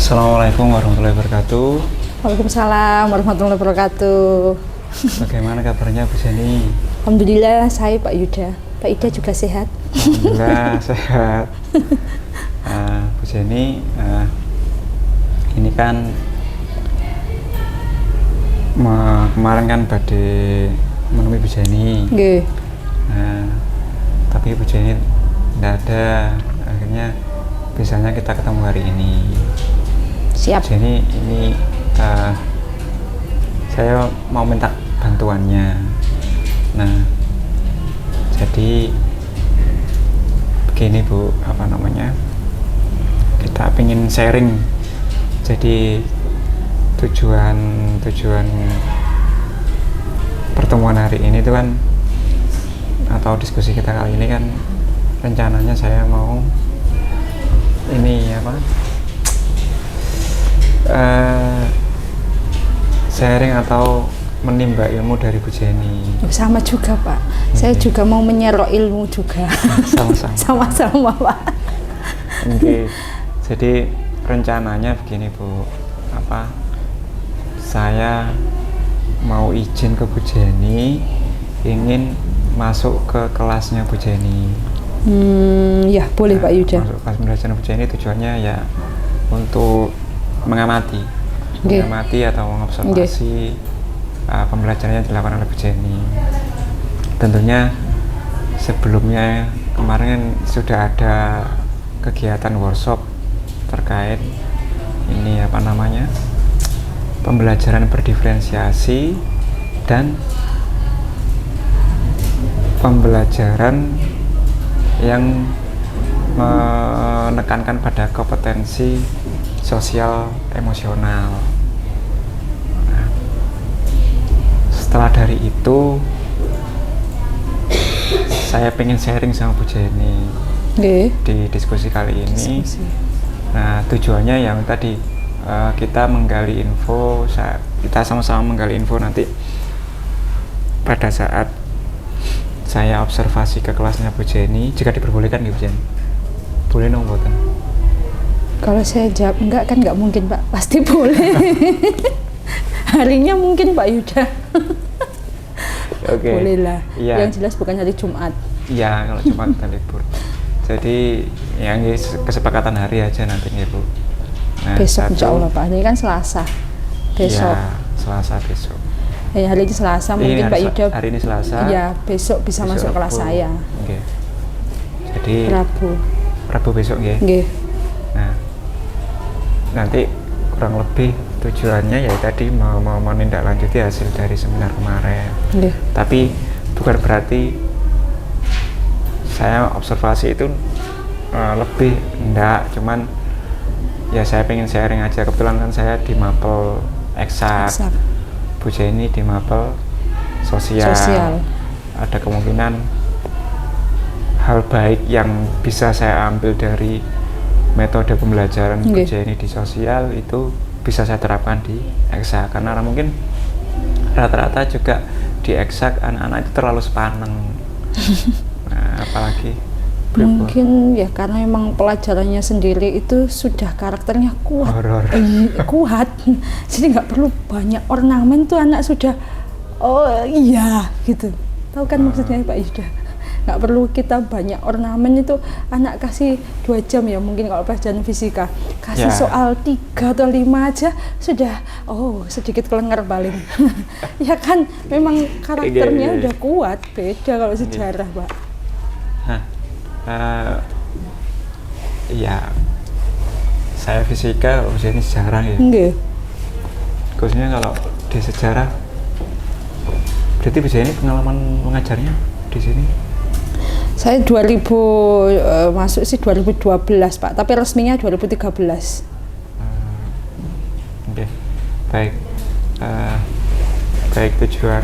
Assalamualaikum warahmatullahi wabarakatuh. Waalaikumsalam warahmatullahi wabarakatuh. Bagaimana kabarnya Bu Jenny? Alhamdulillah saya Pak Yuda. Pak Ida juga sehat. Alhamdulillah sehat. Bu Jenny, ini kan kemarin kan badai menemui Bu Jenny. Nggih. Tapi Bu Jenny tidak ada. Akhirnya biasanya kita ketemu hari ini. Siap. Bu Jenny, ini saya mau minta bantuannya. Nah, jadi begini Bu, kita pengen sharing. Jadi tujuan pertemuan hari ini itu kan, atau diskusi kita kali ini kan, rencananya saya mau sharing atau menimba ilmu dari Bu Jenny. Sama juga Pak. Saya juga mau menyerok ilmu juga. Sama-sama. Sama-sama Pak. Oke. Jadi rencananya begini Bu, saya mau izin ke Bu Jenny, ingin masuk ke kelasnya Bu Jenny. Ya boleh Pak Yuda. Masuk kelas pembelajaran Bu Jenny tujuannya ya untuk mengamati atau mengobservasi pembelajaran yang dilakukan oleh Bu Jenny. Tentunya sebelumnya kemarin sudah ada kegiatan workshop terkait ini pembelajaran berdiferensiasi dan pembelajaran yang menekankan pada kompetensi sosial emosional. Nah, setelah dari itu saya pengen sharing sama Bu Jenny di diskusi kali ini. Nah, tujuannya yang tadi kita menggali info, kita sama-sama menggali info nanti pada saat saya observasi ke kelasnya Bu Jenny, jika diperbolehkan Bu Jenny. Boleh dong buatan? Kalau saya jawab enggak kan nggak mungkin Pak, pasti boleh. Harinya mungkin Pak Yuda. Oke. Boleh lah. Ya. Yang jelas bukan hari Jumat. Iya, kalau Jumat kita libur. Jadi yang kesepakatan hari aja nanti nih Bu. Nah, besok insya Allah Pak, ini kan Selasa. Besok. Ya, Selasa besok. Hari ini Selasa mungkin Pak Yuda. Hari ini Selasa. Iya, besok bisa masuk kelas saya. Oke. Jadi Rabu besok ya. Nggih. Nah, nanti kurang lebih tujuannya ya tadi mau menindaklanjuti hasil dari seminar kemarin. Nggih. Tapi bukan berarti saya observasi itu lebih enggak, cuman ya saya pengen sharing aja. Kebetulan kan saya di Mapel Eksak. Bu Jenny di Mapel sosial. Ada kemungkinan hal baik yang bisa saya ambil dari metode pembelajaran Bu Jenny di sosial itu bisa saya terapkan di Eksak, karena mungkin rata-rata juga di Eksak anak-anak itu terlalu sepaneng. Nah, apalagi mungkin ya karena memang pelajarannya sendiri itu sudah karakternya kuat. Horor. Kuat. Jadi nggak perlu banyak ornamen tuh anak sudah gitu. Tahu kan maksudnya Pak Yuda? Nggak perlu kita banyak ornamen, itu anak kasih 2 jam ya mungkin kalau pelajaran fisika. Kasih soal 3 atau 5 aja sudah sedikit kelengar paling. Ya kan memang karakternya udah kuat, beda kalau sejarah Pak. Ya saya fisika, kalau ini sejarah ya. Nggih. Khususnya kalau di sejarah, berarti Bu Jenny pengalaman mengajarnya di sini? Saya 2000 masuk sih 2012 Pak, tapi resminya 2013. Oke. Baik. Baik, tujuan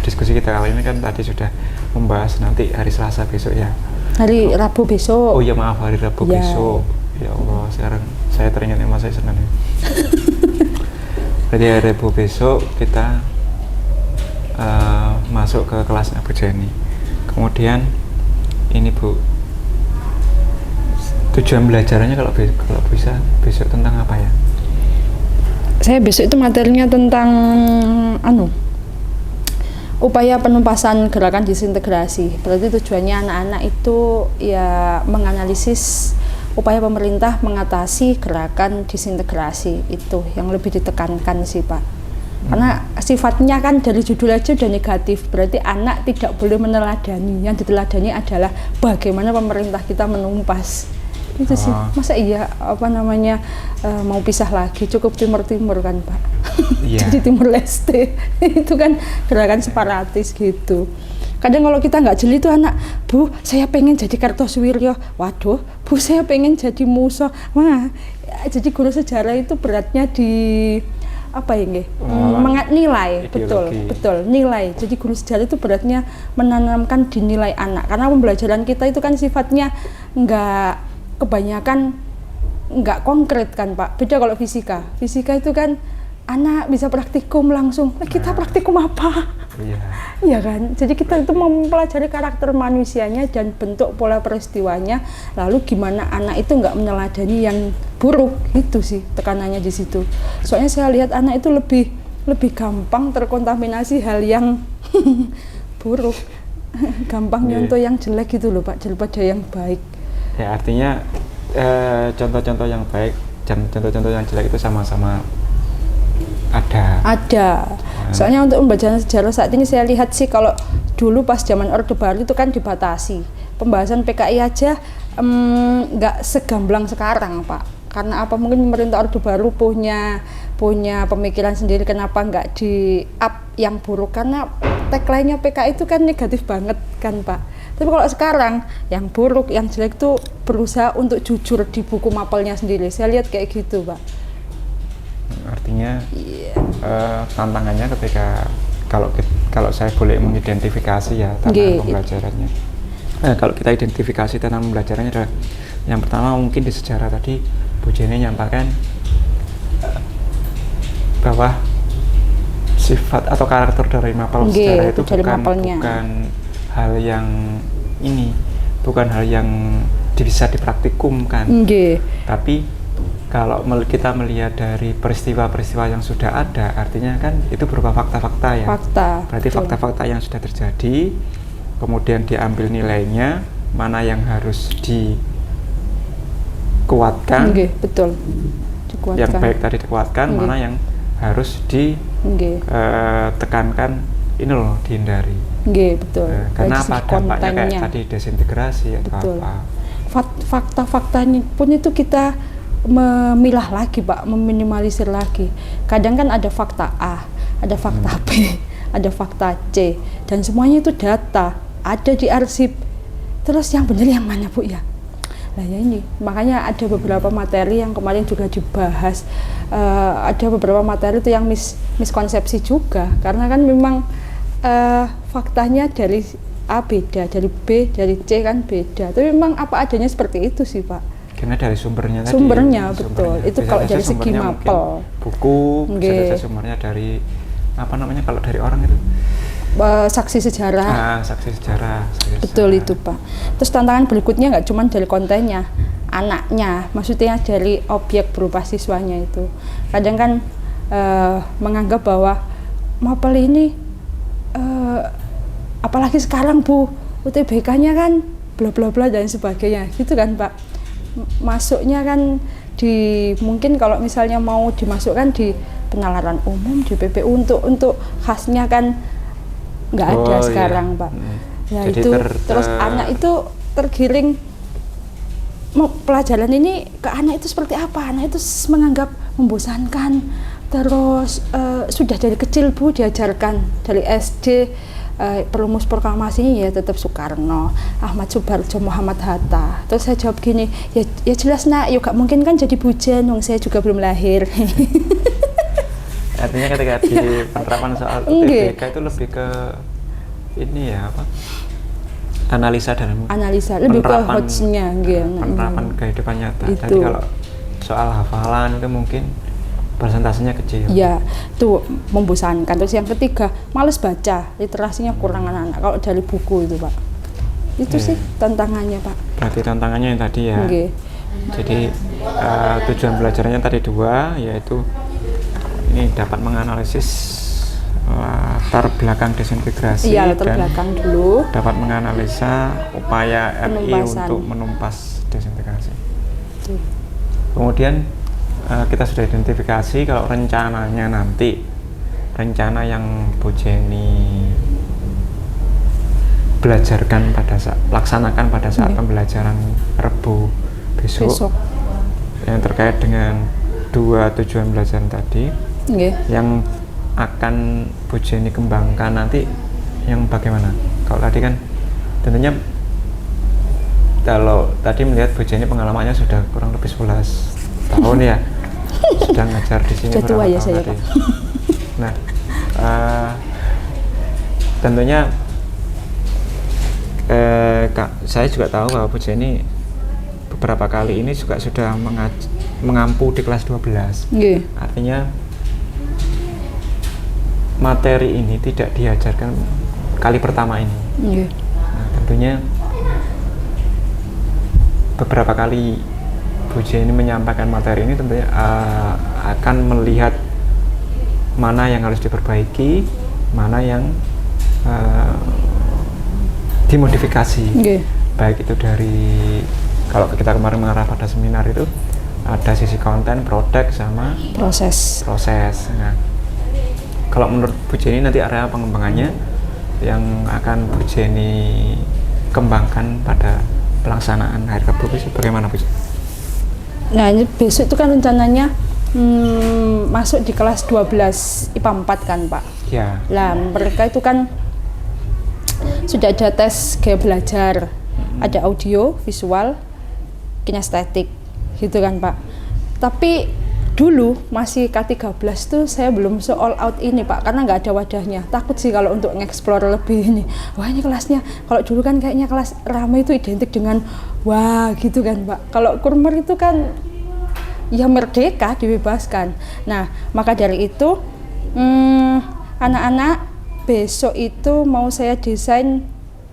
diskusi kita kali ini kan tadi sudah membahas nanti hari Selasa besok ya. Hari Rabu besok. Oh iya, maaf, hari Rabu besok. Ya Allah, sekarang saya teringat sama saya Senin. Berarti hari Rabu besok kita masuk ke kelasnya Bu Jenny. Kemudian ini Bu, Tujuan belajarannya kalau bisa besok tentang apa ya? Saya besok itu materinya tentang upaya penumpasan gerakan disintegrasi. Berarti tujuannya anak-anak itu ya menganalisis upaya pemerintah mengatasi gerakan disintegrasi, itu yang lebih ditekankan sih Pak. Karena sifatnya kan dari judul aja udah negatif, berarti anak tidak boleh meneladani. Yang diteladani adalah bagaimana pemerintah kita menumpas. Itu sih, masa iya mau pisah lagi, cukup timur-timur kan Pak. Yeah. Jadi Timur Leste itu kan gerakan separatis gitu. Kadang kalau kita nggak jeli tuh anak, Bu, saya pengen jadi Kartosuwiryo. Waduh, Bu, saya pengen jadi Musa. Wah, jadi guru sejarah itu beratnya di apa ya nggih? Nilai, betul, nilai. Jadi guru sejarah itu beratnya menanamkan di nilai anak. Karena pembelajaran kita itu kan sifatnya kebanyakan nggak konkret kan Pak. Beda kalau fisika. Fisika itu kan anak bisa praktikum langsung. Kita praktikum apa? Iya kan. Jadi kita itu mempelajari karakter manusianya dan bentuk pola peristiwanya. Lalu gimana anak itu nggak meneladani yang buruk, itu sih tekanannya di situ. Soalnya saya lihat anak itu lebih gampang terkontaminasi hal yang buruk, gampang nyontoh yang jelek gitu loh Pak, daripada yang baik. Ya artinya contoh-contoh yang baik dan contoh-contoh yang jelek itu sama-sama ada. Soalnya untuk pembelajaran sejarah saat ini saya lihat sih, kalau dulu pas zaman Orde Baru itu kan dibatasi pembahasan PKI aja, nggak segamblang sekarang Pak. Karena apa, mungkin pemerintah Orde Baru punya pemikiran sendiri kenapa nggak di up yang buruk, karena tagline-nya PKI itu kan negatif banget kan Pak. Tapi kalau sekarang yang buruk, yang jelek itu berusaha untuk jujur di buku mapelnya sendiri. Saya lihat kayak gitu Pak. Artinya tantangannya ketika kalau saya boleh mengidentifikasi ya tantangan pembelajarannya. Kalau kita identifikasi tantangan pembelajarannya adalah yang pertama mungkin di sejarah tadi Bu Jenny nyampaikan bahwa sifat atau karakter dari mapel sejarah itu bukan hal yang bukan hal yang bisa dipraktikumkan. Tapi kalau kita melihat dari peristiwa-peristiwa yang sudah ada, artinya kan itu berupa fakta-fakta ya. Berarti fakta-fakta yang sudah terjadi, kemudian diambil nilainya, mana yang harus dikuatkan, dikuatkan. Yang baik tadi dikuatkan, mana yang harus ditekankan, ini loh dihindari. Betul. Karena apa dampaknya kayak tadi desintegrasi atau apa. Fakta-faktanya pun itu kita memilah lagi Pak, meminimalisir lagi. Kadang kan ada fakta A, ada fakta B, ada fakta C, dan semuanya itu data, ada di arsip. Terus yang benar yang mana Bu ya? Nah ya ini, makanya ada beberapa materi yang kemarin juga dibahas, ada beberapa materi itu yang miskonsepsi juga, karena kan memang faktanya dari A beda, dari B, dari C kan beda. Tapi memang apa adanya seperti itu sih Pak. Karena dari sumbernya tadi. Betul. Itu bisa kalau dari segi mapel. Buku, bisa sumbernya dari kalau dari orang itu. Saksi sejarah. Saksi sejarah. Betul itu Pak. Terus tantangan berikutnya nggak cuma dari kontennya, anaknya, maksudnya dari objek berupa siswanya itu. Kadang kan menganggap bahwa mapel ini, apalagi sekarang Bu, UTBK-nya kan bla bla bla dan sebagainya, gitu kan Pak. Masuknya kan mungkin kalau misalnya mau dimasukkan di penalaran umum, di PPU untuk khasnya kan nggak ada sekarang Pak. Ya jadi itu terus anak itu tergiring, pelajaran ini ke anak itu seperti apa? Anak itu menganggap membosankan. Terus sudah dari kecil Bu diajarkan dari SD, perumus proklamasinya ya tetap Soekarno, Ahmad Subarjo, Muhammad Hatta. Terus saya jawab gini, ya jelas nak, ya gak mungkin kan jadi bujen, wong saya juga belum lahir. Artinya ketika di penerapan soal UTBK itu lebih ke ini ya apa? Analisa lebih ke hoax-nya penerapan kehidupan nyata. Jadi kalau soal hafalan itu mungkin persentasenya kecil. Ya, itu membosankan. Terus yang ketiga, males baca, literasinya kurang anak-anak kalau dari buku itu Pak. Itu sih tantangannya Pak. Berarti tantangannya yang tadi ya. Jadi tujuan belajarnya tadi dua, yaitu ini dapat menganalisis latar belakang desintegrasi latar dan belakang dulu. dapat menganalisa upaya RI Penumpasan. untuk menumpas desintegrasi. Kemudian kita sudah identifikasi kalau rencananya nanti, rencana yang Bu Jenny laksanakan pada saat pembelajaran Rebo besok yang terkait dengan dua tujuan belajar tadi, yang akan Bu Jenny kembangkan nanti yang bagaimana? Kalau tadi kan tentunya, kalau tadi melihat Bu Jenny pengalamannya sudah kurang lebih 11 tahun ya, sudah ngajar di sini berapa tahun saya, tadi. Nah, tentunya saya juga tahu bahwa Bu Jenny beberapa kali ini juga sudah mengampu di kelas 12. Artinya materi ini tidak diajarkan kali pertama ini. Nah, tentunya beberapa kali Bu Jenny menyampaikan materi ini tentunya akan melihat mana yang harus diperbaiki, mana yang dimodifikasi. Baik itu dari, kalau kita kemarin mengarah pada seminar itu ada sisi konten, produk, sama proses. Nah, kalau menurut Bu Jenny nanti area pengembangannya yang akan Bu Jenny kembangkan pada pelaksanaan hari Rabu besok bagaimana, Bu? Nah, ini besok itu kan rencananya masuk di kelas 12 IPA 4 kan, Pak? Ya. Lah, mereka itu kan sudah ada tes gaya belajar, ada audio, visual, kinestetik, gitu kan, Pak. Tapi dulu masih K13 tuh saya belum all out ini, Pak, karena nggak ada wadahnya. Takut sih kalau untuk nge-explore lebih ini. Wah, ini kelasnya, kalau dulu kan kayaknya kelas ramai itu identik dengan wah gitu kan, Pak. Kalau kurmer itu kan ya merdeka, dibebaskan. Nah, maka dari itu anak-anak besok itu mau saya desain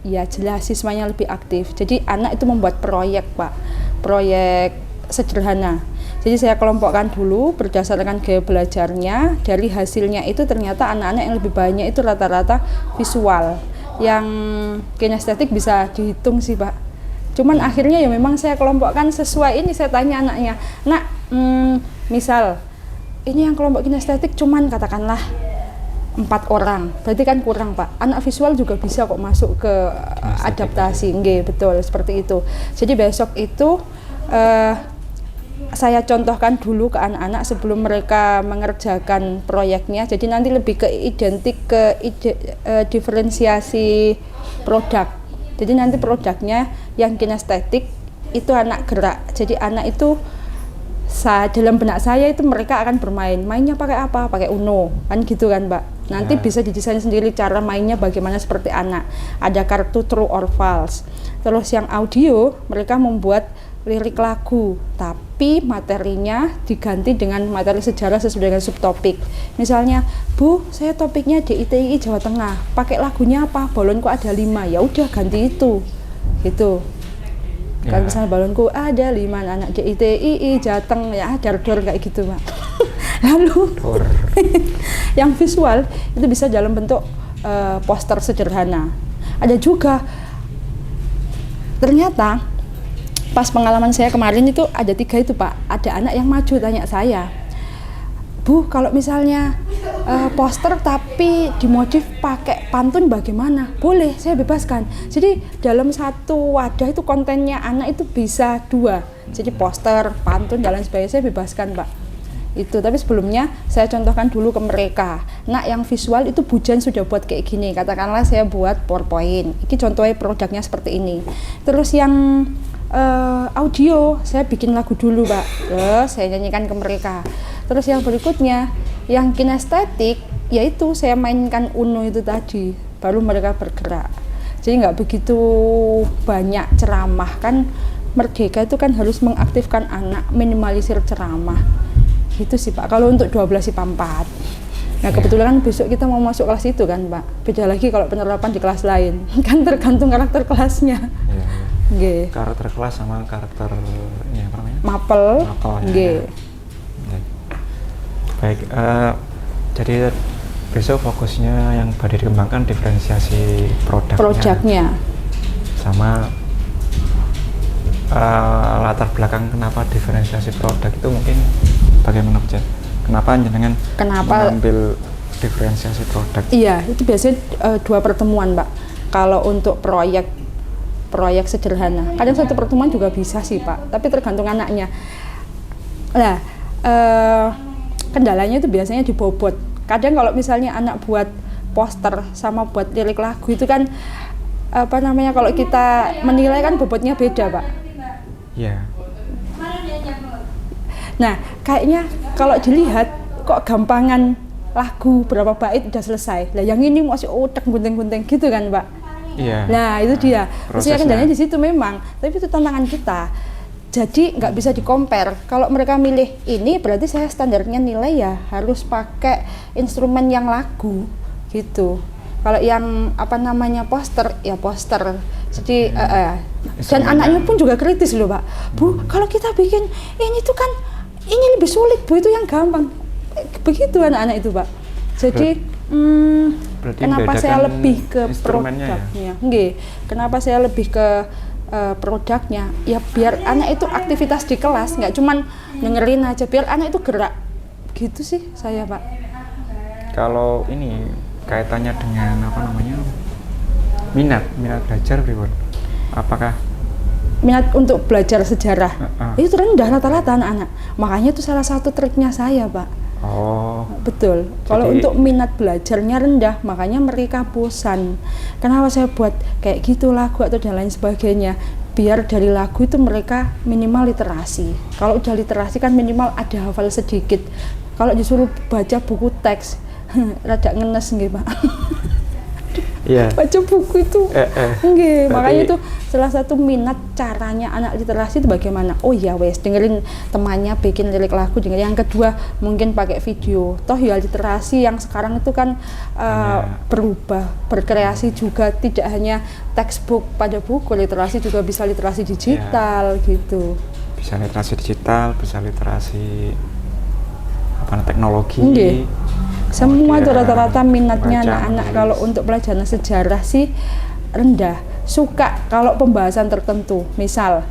ya jelas siswanya lebih aktif. Jadi anak itu membuat proyek, Pak, proyek sederhana. Jadi saya kelompokkan dulu berdasarkan gaya belajarnya. Dari hasilnya itu ternyata anak-anak yang lebih banyak itu rata-rata visual. Yang kinestetik bisa dihitung sih, Pak. Cuman akhirnya ya memang saya kelompokkan sesuai ini. Saya tanya anaknya, nak, misal ini yang kelompok kinestetik cuman katakanlah 4 orang, berarti kan kurang, Pak. Anak visual juga bisa kok masuk ke adaptasi, betul seperti itu. Jadi besok itu saya contohkan dulu ke anak-anak sebelum mereka mengerjakan proyeknya. Jadi nanti lebih ke diferensiasi produk. Jadi nanti produknya yang kinestetik itu anak gerak. Jadi anak itu dalam benak saya itu mereka akan bermain. Mainnya pakai apa? Pakai Uno, kan gitu kan, Mbak. Nanti bisa didesain sendiri cara mainnya bagaimana seperti anak. Ada kartu true or false. Terus yang audio, mereka membuat lirik lagu, tapi materinya diganti dengan materi sejarah sesuai dengan subtopik. Misalnya, Bu, saya topiknya DITI Jawa Tengah. Pakai lagunya apa? Balonku ada 5. Ya udah ganti itu. Gitu. Kalau misalnya balonku ada 5 anak DITI Jateng, ya dar-dor kayak gitu, Pak. Lalu yang visual itu bisa dalam bentuk poster sederhana. Ada juga ternyata pas pengalaman saya kemarin itu ada 3 itu, Pak. Ada anak yang maju tanya saya, Bu, kalau misalnya poster tapi dimodif pakai pantun bagaimana? Boleh, saya bebaskan. Jadi dalam satu wadah itu kontennya anak itu bisa 2. Jadi poster, pantun, dan lain sebagainya saya bebaskan, Pak. Itu, tapi sebelumnya saya contohkan dulu ke mereka. Nah, yang visual itu Bu Jen sudah buat kayak gini. Katakanlah saya buat PowerPoint. Ini contohnya produknya seperti ini. Terus yang audio saya bikin lagu dulu, Pak. Terus saya nyanyikan ke mereka. Terus yang berikutnya yang kinestetik, yaitu saya mainkan Uno itu tadi, baru mereka bergerak. Jadi nggak begitu banyak ceramah, kan Merdeka itu kan harus mengaktifkan anak, minimalisir ceramah. Gitu sih, Pak, kalau untuk 12 IPA 4. Nah, kebetulan kan besok kita mau masuk kelas itu kan, Pak. Beda lagi kalau penerapan di kelas lain. Kan tergantung karakter kelasnya. Karakter kelas sama karakter ini apa namanya? Mapel. Ya. Baik, jadi besok fokusnya yang baru dikembangkan diferensiasi produknya sama latar belakang kenapa diferensiasi produk itu mungkin bagaimana aja? Kenapa jenengan mengambil diferensiasi produk? Iya, itu biasanya 2 pertemuan, Pak. Kalau untuk proyek sederhana, kadang 1 pertemuan juga bisa sih, Pak. Tapi tergantung anaknya. Nah, kendalanya itu biasanya di bobot. Kadang kalau misalnya anak buat poster sama buat lirik lagu itu kan kalau kita menilai kan bobotnya beda, Pak. Iya. Nah, kayaknya kalau dilihat kok gampangan lagu berapa bait udah selesai. Lah yang ini masih otak gunting-gunting gitu kan, Pak. Iya. Nah, itu dia. Maksudnya kendalanya di situ memang, tapi itu tantangan kita. Jadi nggak bisa di-compare. Kalau mereka milih ini berarti saya standarnya nilai ya harus pakai instrumen yang lagu gitu. Kalau yang poster ya poster. Jadi dan anaknya pun juga kritis loh, Pak. Bu, kalau kita bikin ini tuh kan ini lebih sulit, Bu, itu yang gampang. Begitu anak-anak itu, Pak. Jadi kenapa saya lebih ke produknya? Ya? Kenapa saya lebih ke produknya? Ya biar anak itu aktivitas di kelas, nggak cuman dengerin aja, biar anak itu gerak. Gitu sih saya, Pak. Kalau ini kaitannya dengan minat belajar, apakah minat untuk belajar sejarah itu rendah rata-rata anak-anak, makanya itu salah satu triknya saya, Pak. Oh, betul. Kalau untuk minat belajarnya rendah, makanya mereka bosan. Kenapa saya buat kayak gitu lagu atau dan lain sebagainya? Biar dari lagu itu mereka minimal literasi. Kalau udah literasi kan minimal ada hafal sedikit. Kalau disuruh baca buku teks, rada ngenes nggih, Pak. Iya. Baca buku itu, makanya itu salah satu minat caranya anak literasi itu bagaimana. Oh ya wes, dengerin temannya bikin lirik lagu, dengerin. Yang kedua mungkin pakai video. Toh ya literasi yang sekarang itu kan berubah, berkreasi juga, tidak hanya textbook pada buku, literasi juga bisa literasi digital gitu. Bisa literasi digital, bisa literasi teknologi. Semua itu rata-rata minatnya anak-anak kalau untuk pelajaran sejarah sih rendah. Suka kalau pembahasan tertentu. Misal,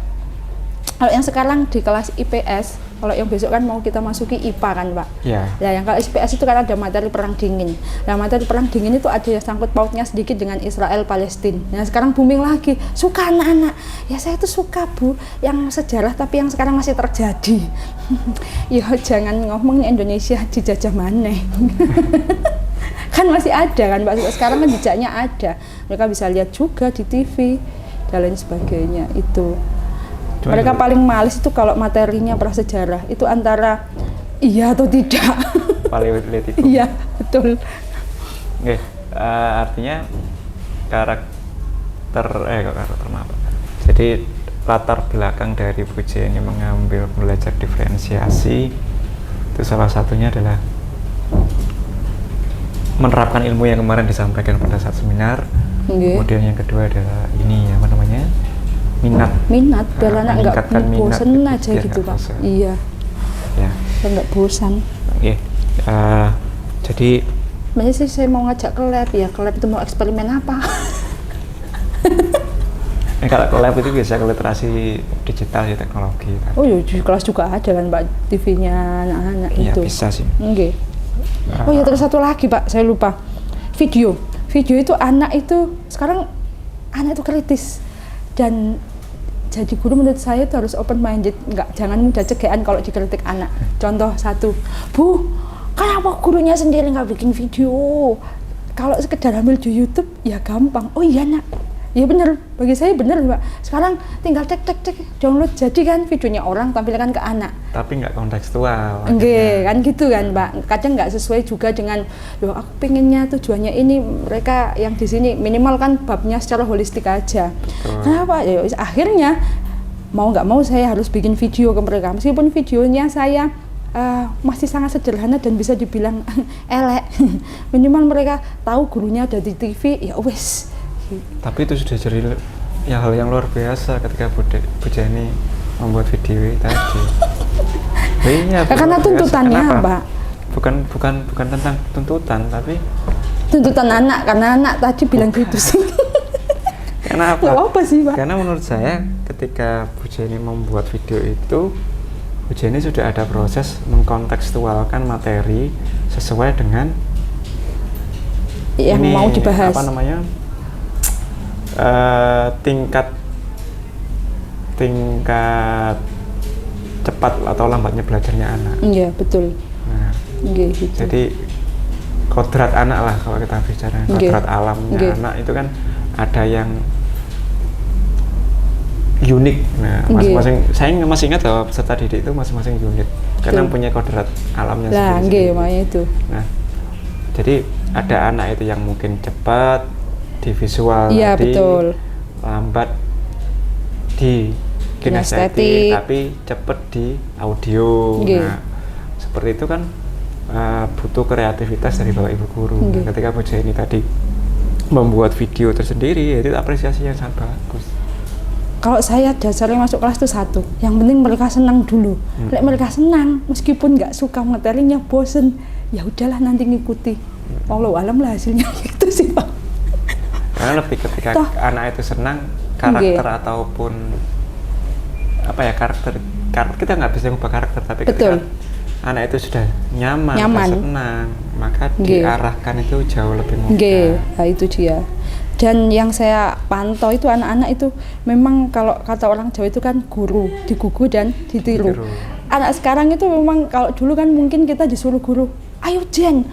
kalau yang sekarang di kelas IPS, kalau yang besok kan mau kita masuki IPA kan, Pak? Iya. Nah, yang kalau IPS itu kan ada materi perang dingin. Nah, materi perang dingin itu ada yang sangkut pautnya sedikit dengan Israel Palestina. Nah, sekarang booming lagi. Suka anak-anak. Ya saya tuh suka, Bu, yang sejarah tapi yang sekarang masih terjadi. Ya jangan ngomongnya Indonesia dijajah maneh. Kan masih ada kan, Pak. Sekarang kan jejaknya ada. Mereka bisa lihat juga di TV dan lain sebagainya itu. Mereka paling males itu kalau materinya prasejarah itu antara iya atau tidak. Paleolitikum. Iya, betul. Oke, artinya karakter apa? Jadi latar belakang dari Bu Jenny mengambil belajar diferensiasi itu salah satunya adalah menerapkan ilmu yang kemarin disampaikan pada saat seminar. Kemudian yang kedua adalah minat biar anak nggak bosan aja gitu, Pak. Iya ya, nggak bosan. Jadi makanya sih saya mau ngajak ke lab itu mau eksperimen apa. Kalau ke lab itu biasa ke literasi digital ya, teknologi kan. Oh iya, di kelas juga ada kan, Pak, TV-nya anak-anak itu. Iya, bisa sih. Oh ya, terus satu lagi, Pak, saya lupa. Video itu anak itu sekarang anak itu kritis. Dan jadi guru menurut saya itu harus open minded, jangan mudah cegean kalau dikritik anak. Contoh satu, Bu, kenapa gurunya sendiri nggak bikin video? Kalau sekedar ambil di YouTube ya gampang. Oh iya, Nak. Ya bener, bagi saya bener, Pak. Sekarang tinggal tek download jadi kan videonya orang tampilkan ke anak. Tapi nggak kontekstual. Enggak, kan gitu kan, Pak. Kadang nggak sesuai juga dengan, loh aku pengennya tujuannya ini, mereka yang di sini minimal kan babnya secara holistik aja. Betul. Kenapa? Ya akhirnya mau nggak mau saya harus bikin video ke mereka. Meskipun videonya saya masih sangat sederhana dan bisa dibilang elek. Minimal mereka tahu gurunya ada di TV, ya wes. Tapi itu sudah jadi hal yang luar biasa ketika Bu Jenny membuat video tadi. Iya, Karena tuntutannya Pak. Bukan tentang tuntutan, tapi tuntutan anak, karena anak tadi bilang gitu sih. Kenapa? Nggak apa sih Pak? Karena menurut saya ketika Bu Jenny membuat video itu, Bu Jenny sudah ada proses mengkontekstualkan materi sesuai dengan yang mau dibahas. Apa namanya? Tingkat cepat atau lambatnya belajarnya anak. Iya, betul. Nah, gitu. jadi kodrat anak lah kalau kita bicara kodrat alamnya anak itu kan ada yang unik. Nah, masing-masing saya masih ingat bahwa peserta didik itu masing-masing unik karena punya kodrat alamnya sendiri. Makanya itu. Nah, jadi ada anak itu yang mungkin cepat di visual tadi, betul. lambat di kinestetik, tapi cepat di audio. Nah, seperti itu kan butuh kreativitas dari Bapak Ibu guru. Nah, ketika Bu Jenny tadi membuat video tersendiri, itu apresiasi yang sangat bagus. Kalau saya dasarnya masuk kelas itu satu, yang penting mereka senang dulu. Lek mereka senang, meskipun nggak suka materinya, bosen, ya udahlah nanti ngikuti. Wallahu alam lah hasilnya gitu sih Pak. Karena lebih ketika anak itu senang, karakter ataupun apa ya karakter kita nggak bisa ngubah karakter, tapi ketika anak itu sudah nyaman. Senang, maka diarahkan itu jauh lebih mudah. Nah, itu dia. Dan yang saya pantau itu anak-anak itu memang kalau kata orang Jawa itu kan guru, digugu dan ditiru. Anak sekarang itu memang kalau dulu kan mungkin kita disuruh guru, ayo Jen,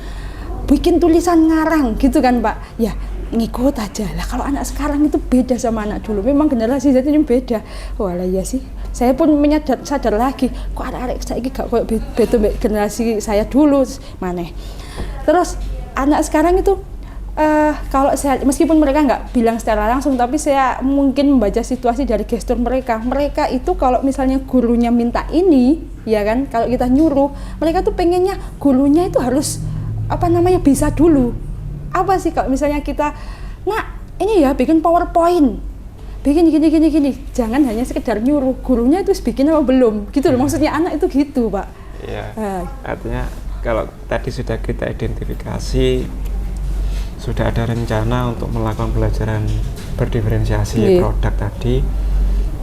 bikin tulisan ngarang gitu kan Pak. Ya ngikut aja lah. Kalau anak sekarang itu beda sama anak dulu. Memang generasi Z ini beda. Walah ya sih. Saya pun sadar lagi, kok anak-anak saya ini gak kayak beda generasi saya dulu maneh. Terus anak sekarang itu kalau saya, meskipun mereka nggak bilang secara langsung, tapi saya mungkin membaca situasi dari gestur mereka. Mereka itu kalau misalnya gurunya minta ini, ya kan, kalau kita nyuruh, mereka tuh pengennya gurunya itu harus bisa dulu. Apa sih kalau misalnya kita, ini ya bikin PowerPoint, bikin gini, jangan hanya sekedar nyuruh, gurunya itu bikin apa belum, gitu loh. Maksudnya anak itu gitu Pak. Iya. Artinya kalau tadi sudah kita identifikasi, sudah ada rencana untuk melakukan pelajaran berdiferensiasi produk tadi,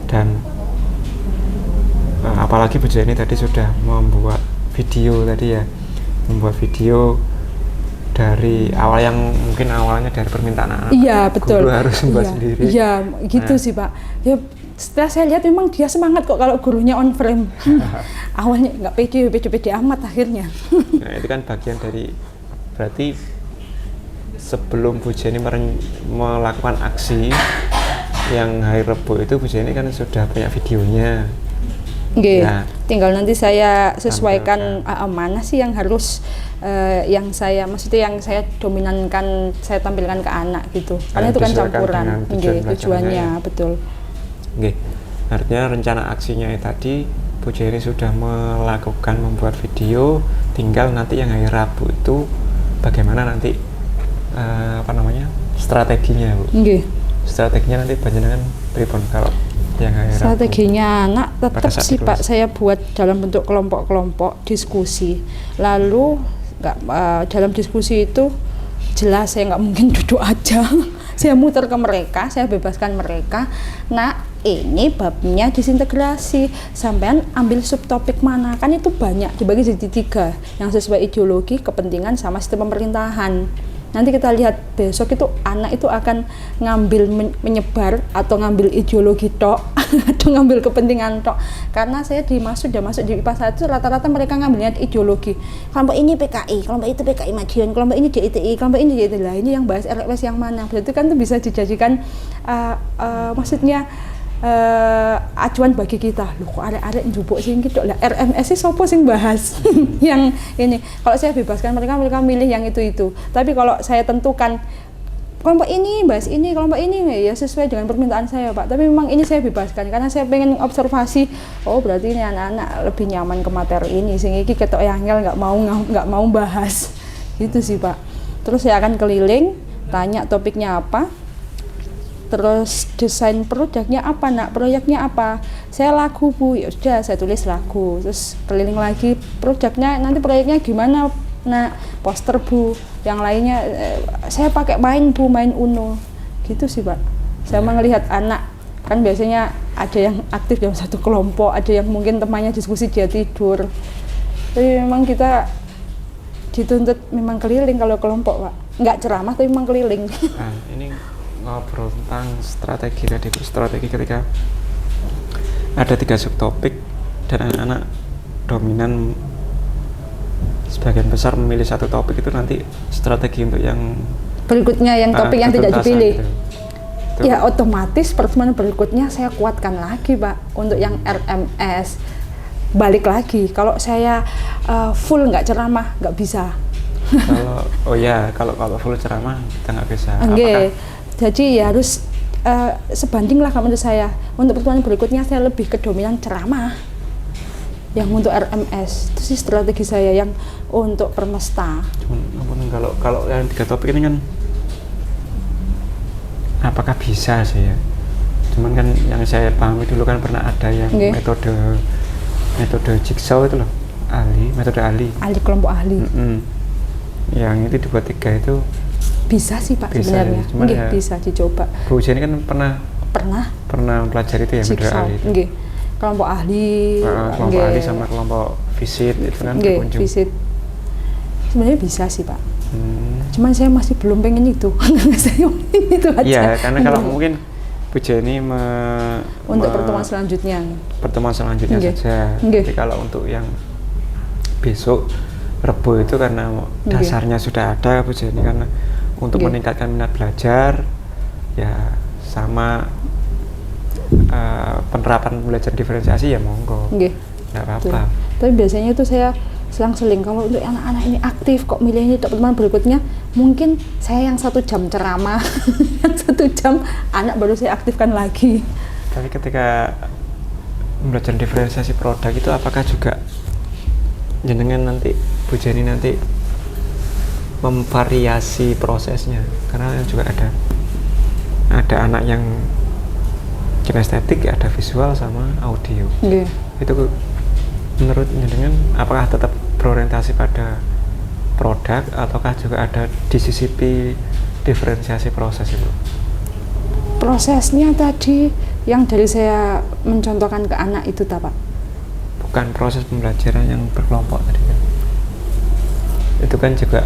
dan apalagi Bu Jenny tadi sudah membuat video tadi ya, membuat video dari awal yang mungkin awalnya dari permintaan anak. Iya betul. Guru harus membuat sendiri. Iya gitu sih Pak. Ya setelah saya lihat memang dia semangat kok kalau gurunya on frame. Awalnya nggak pede amat akhirnya. Nah itu kan bagian dari, berarti sebelum Bu Jenny melakukan aksi yang hari Rebo itu, Bu Jenny kan sudah punya videonya. Nah, tinggal nanti saya sesuaikan mana sih yang harus yang saya dominankan, saya tampilkan ke anak gitu. Karena itu kan campuran. Tujuannya betul. Artinya rencana aksinya tadi Bu Jenny sudah melakukan membuat video, tinggal nanti yang hari Rabu itu bagaimana nanti strateginya Bu. Strateginya nanti panjenengan pripun kalau yang hari Rabu? Strateginya anak tetap sih Pak, saya buat dalam bentuk kelompok-kelompok diskusi. Lalu dalam diskusi itu jelas saya nggak mungkin duduk aja. Saya muter ke mereka, saya bebaskan mereka. Nah ini babnya disintegrasi, sampean ambil subtopik mana, kan itu banyak, dibagi jadi 3 yang sesuai ideologi, kepentingan, sama sistem pemerintahan. Nanti kita lihat besok itu anak itu akan ngambil menyebar atau ngambil ideologi tok atau ngambil kepentingan tok. Karena saya udah masuk di IPA 1, rata-rata mereka ngambilnya ideologi. Kelompok ini PKI, kelompok itu PKI Madiun, kelompok ini DITI, kelompok ini DITI. Lah ini yang bahas RWS yang mana? Berarti kan itu bisa dijadikan maksudnya acuan bagi kita. Loh kok arek-arek njupuk sing gitu lah, RMS sih sopo sing bahas yang ini. Kalau saya bebaskan mereka milih yang itu. Tapi kalau saya tentukan kelompok ini bahas ini, kelompok ini ya sesuai dengan permintaan saya Pak. Tapi memang ini saya bebaskan karena saya pengen observasi, oh berarti ini anak-anak lebih nyaman ke materi ini, sing iki ketok yangel nggak mau bahas. Gitu sih Pak. Terus saya akan keliling tanya topiknya apa, Terus desain produknya apa nak, proyeknya apa, saya lagu bu, ya sudah saya tulis lagu. Terus keliling lagi, produknya nanti proyeknya gimana nak, poster bu, yang lainnya saya pakai main bu, main Uno gitu sih Pak. Saya melihat anak kan biasanya ada yang aktif dalam satu kelompok, ada yang mungkin temannya diskusi dia tidur. Tapi memang kita dituntut memang keliling kalau kelompok Pak, nggak ceramah tapi memang keliling. Nah, ini ngobrol tentang strategi tadi, strategi ketika ada 3 subtopik dan anak-anak dominan sebagian besar memilih satu topik, itu nanti strategi untuk yang berikutnya yang topik yang tidak dipilih gitu. Ya otomatis pertemuan berikutnya saya kuatkan lagi Pak untuk yang RMS. Balik lagi, kalau saya full nggak ceramah nggak bisa. Kalau full ceramah kita nggak bisa. Okay. Jadi ya harus sebanding lah menurut saya. Untuk pertemuan berikutnya saya lebih ke dominan ceramah. Yang untuk RMS itu sih strategi saya yang untuk Permesta. Cuman kalau yang 3 topik ini kan apakah bisa sih ya? Cuman kan yang saya pahami dulu kan pernah ada yang metode jigsaw itu loh, metode ahli kelompok ahli. Yang itu dibuat 3 itu bisa sih Pak bisa, sebenarnya. Ya, bisa dicoba. Bu Jenny kan pernah belajar itu ya metode ahli itu. Kelompok ahli, kelompok ahli sama kelompok visit itu kan berkunjung. Visit sebenarnya bisa sih Pak. Cuman saya masih belum pengen itu. Saya itu aja. Iya, karena kalau mungkin Bu Jenny untuk pertemuan selanjutnya saja. Jadi kalau untuk yang besok Rebo itu karena dasarnya sudah ada Bu Jenny, karena untuk meningkatkan minat belajar ya sama penerapan belajar diferensiasi ya monggo. Nggak apa-apa. Tapi biasanya itu saya selang-seling kalau untuk anak-anak ini aktif kok milih ini pertemuan berikutnya, mungkin saya yang 1 jam ceramah, yang 1 jam anak baru saya aktifkan lagi. Tapi ketika belajar diferensiasi produk itu apakah juga jenengan nanti Bu Jenny nanti memvariasi prosesnya, karena juga ada anak yang kinestetik, ada visual sama audio. Itu menurut jenengan apakah tetap berorientasi pada produk ataukah juga ada disisipi diferensiasi proses itu? Prosesnya tadi yang dari saya mencontohkan ke anak itu Pak. Bukan proses pembelajaran yang berkelompok tadi kan. Itu kan juga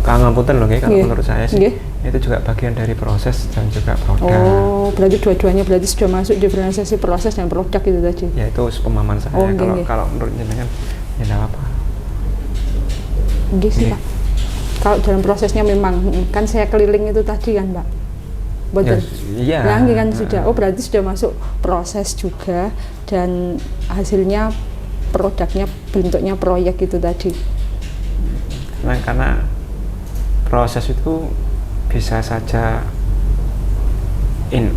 ngapunten loh kalau menurut saya sih. Itu juga bagian dari proses dan juga produk. Oh, berarti dua-duanya berarti sudah masuk diferensiasi proses dan produk itu tadi. Ya itu pemahaman saya. Kalau menurut jenengan ya enggak apa. Sih Pak. Kalau dalam prosesnya memang kan saya keliling itu tadi kan Pak. Betul. Iya. Kan sudah. Oh, berarti sudah masuk proses juga dan hasilnya produknya bentuknya proyek itu tadi. Nah, karena proses itu bisa saja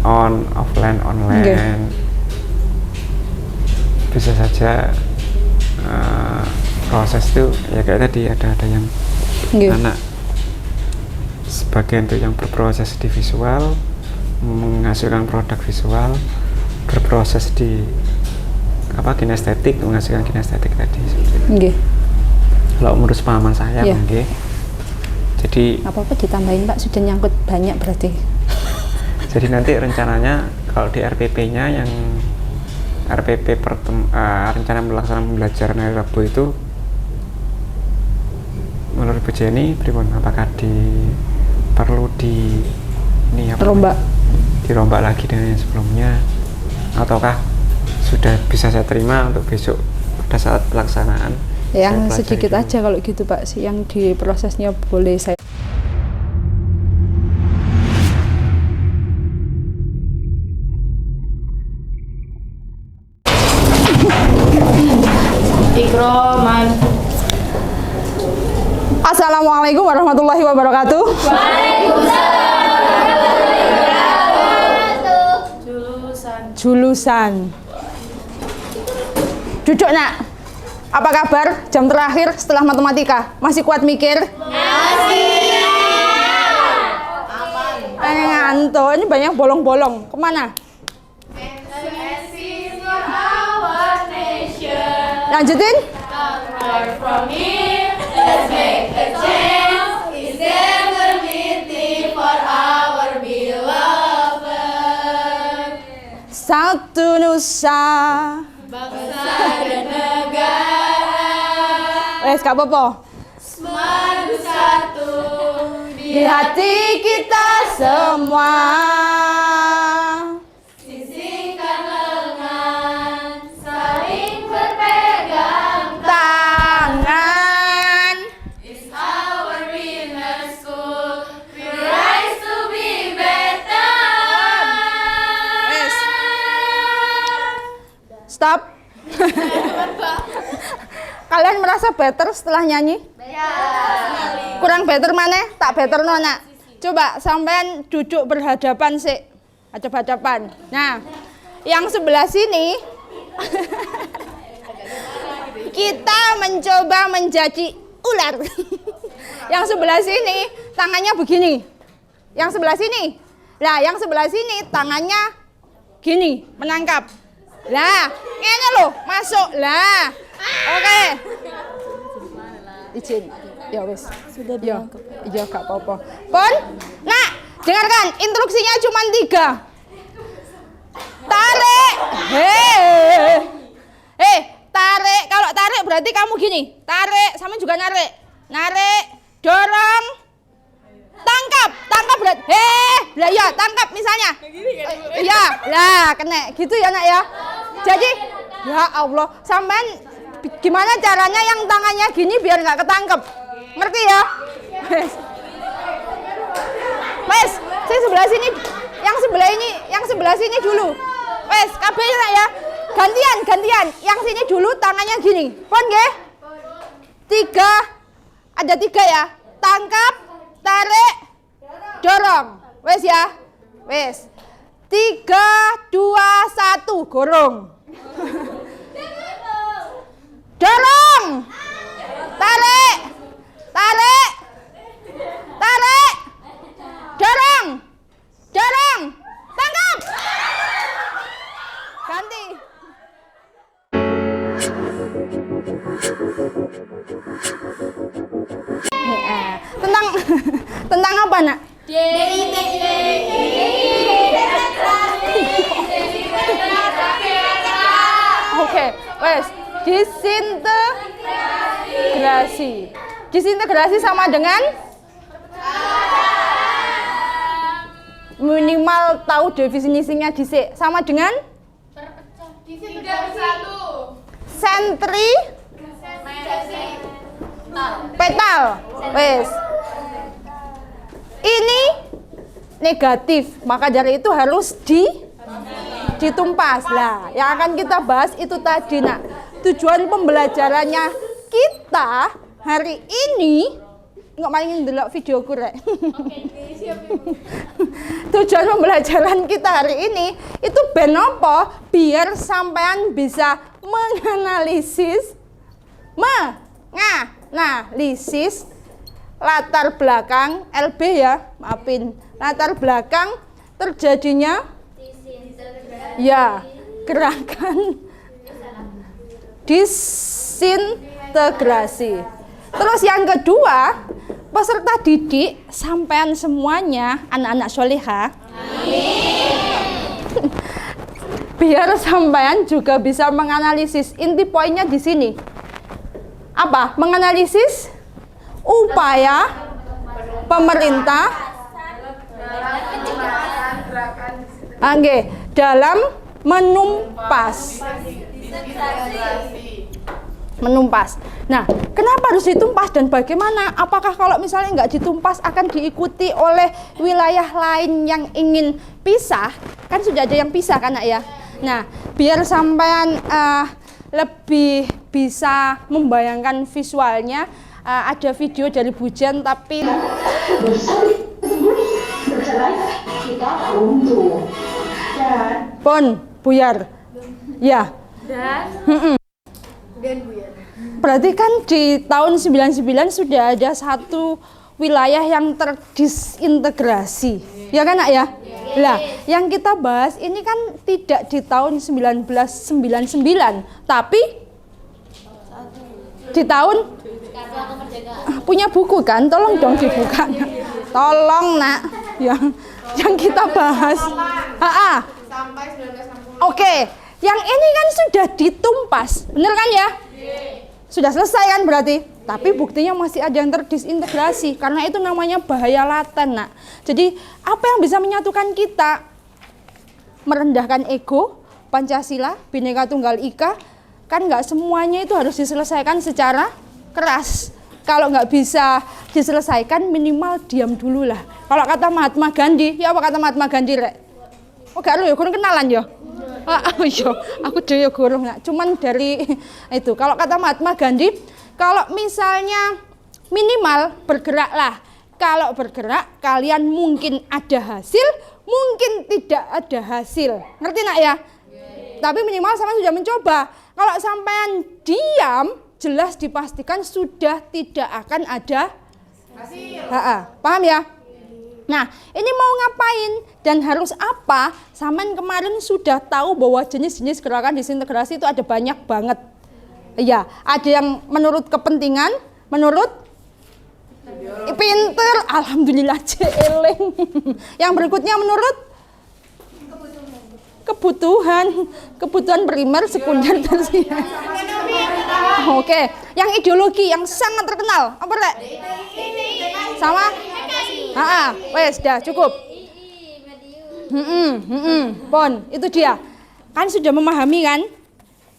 on, offline, online. Bisa saja proses itu ya kayak tadi ada yang anak sebagian itu yang berproses di visual, menghasilkan produk visual, berproses di kinestetik, menghasilkan kinestetik tadi. Kalau menurut pemahaman saya, jadi apa-apa ditambahin Pak, sudah nyangkut banyak berarti. Jadi nanti rencananya kalau di RPP-nya yang RPP rencana melaksanakan pembelajaran hari Rabu itu menurut Bu Jenny apakah perlu dirombak lagi dengan yang sebelumnya, ataukah sudah bisa saya terima untuk besok pada saat pelaksanaan? Yang sedikit aja kalau gitu Pak, yang di prosesnya boleh saya. Assalamualaikum warahmatullahi wabarakatuh. Waalaikumsalam. Julusan. Duduk nak. Apa kabar? Jam terakhir setelah matematika. Masih kuat mikir? Masih. Ngantuk, ini banyak bolong-bolong. Kemana? Lanjutin. From here, let's make a change. It's democracy for our beloved. Satu Nusa. Bangsa dan negara. Wes, gak apa-apa. Madu satu Di hati kita semua. sisihkan lengan, saling berpegang. Tangan. It's our inner school. We rise to be better. Wes. Stop. Kalian merasa better setelah nyanyi? Kurang better mana? Tak better nona. Coba sampean duduk berhadapan sih. Hadap-hadapan. Nah, yang sebelah sini kita mencoba menjadi ular. Yang sebelah sini tangannya begini. Yang sebelah sini. Lah, yang sebelah sini tangannya gini, menangkap. Lah, ini loh, masuk. Lah. Oke. Izin. Ya wes. Sudah bilang. Ya gak apa-apa. Pon, nah, dengarkan, instruksinya cuma 3. Tarik. Tarik. Kalau tarik berarti kamu gini. Tarik, sama juga narik. Narik, dorong, tangkap. Tangkap berarti. Lah ya, tangkap misalnya. Iya, lah kena. Gitu ya, Nak ya. Jadi, ya Allah, sampean gimana caranya yang tangannya gini biar nggak ketangkep? Ngerti ya? Wes, saya sebelah sini, yang sebelah sini dulu. Wes, kabehnya ya. Gantian. Yang sini dulu tangannya gini. Pon nggih? 3. Ada 3 ya. Tangkap, tarik, dorong. Wes ya. Wes. 3, 2, 1, gorong. Dorong. Tarik. Dorong. Tangkap. Ganti. Tentang apa, Nak? Oke, wes. Disintegrasi sama dengan minimal tahu definisinya dhisik. Sama dengan sentripetal. Wes. Ini negatif, maka dari itu harus ditumpas. Lah, yang akan kita bahas itu tadi, Nak. Tujuan pembelajarannya kita hari ini nggak main ndelok video kurek. Tujuan pembelajaran kita hari ini itu ben apa? Biar sampean bisa menganalisis latar belakang LB ya, maafin. Latar belakang terjadinya ya gerakan disintegrasi. Terus yang kedua, peserta didik sampean semuanya anak-anak soleha. Biar sampean juga bisa menganalisis. Inti poinnya di sini. Apa? Menganalisis upaya pemerintah dalam menumpas. Nah, kenapa harus ditumpas dan bagaimana? Apakah kalau misalnya nggak ditumpas akan diikuti oleh wilayah lain yang ingin pisah? Kan sudah ada yang pisah kan, Nak ya? Nah, biar sampean lebih bisa membayangkan visualnya, ada video dari Bu Jen tapi Pon, Buyar. Ya. Dan Buyar. Berarti kan di tahun 99 sudah ada satu wilayah yang terdisintegrasi. Ya kan nak ya? Lah, yang kita bahas ini kan tidak di tahun 1999, tapi di tahun punya buku kan? Tolong dong dibuka. Tolong nak, yang kita bahas. Sampai 1960. Oke, yang ini kan sudah ditumpas, bener kan ya? Sudah selesai kan berarti? Tapi buktinya masih ada yang terdisintegrasi, karena itu namanya bahaya laten, nak. Jadi apa yang bisa menyatukan kita? Merendahkan ego, Pancasila, Bhinneka Tunggal Ika, kan nggak semuanya itu harus diselesaikan secara keras. Kalau nggak bisa diselesaikan, minimal diam dulu lah. Kalau kata Mahatma Gandhi, ya apa kata Mahatma Gandhi, Rek? Oh gak lu ya, kurang kenalan ya? Iya, aku dhewe gorong nggak. Cuman dari itu. Kalau kata Mahatma Gandhi, kalau misalnya minimal bergeraklah. Kalau bergerak, kalian mungkin ada hasil, mungkin tidak ada hasil. Ngerti nak ya? Tapi minimal sampean sudah mencoba. Kalau sampean diam, jelas dipastikan sudah tidak akan ada hasil. Paham ya? Nah, ini mau ngapain dan harus apa? Sampean kemarin sudah tahu bahwa jenis-jenis gerakan disintegrasi itu ada banyak banget. Iya, ada yang menurut kepentingan, menurut pinter, alhamdulillah celing. Yang berikutnya menurut kebutuhan primer, sekunder, tersier. Oke, yang ideologi yang sangat terkenal apa Rek? Sama? Wes dah cukup. Pon, itu dia. Kan sudah memahami kan?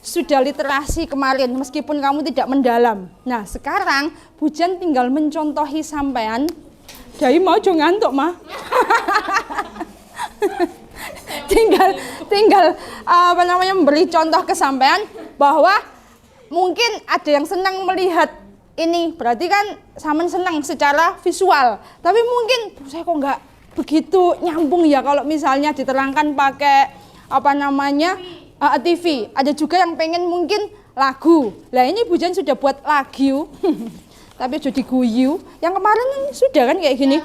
Sudah literasi kemarin meskipun kamu tidak mendalam. Nah, sekarang Bujan tinggal mencontohi sampean. Dai mau jo ngantuk, mah. tinggal memberi contoh ke sampean bahwa mungkin ada yang senang melihat ini, berarti kan sampean senang secara visual. Tapi mungkin saya kok nggak begitu nyambung ya kalau misalnya diterangkan pakai TV. Ada juga yang pengen mungkin lagu. Lah ini Bujan sudah buat lagu. Tapi sudah diguyu. Yang kemarin sudah kan kayak gini.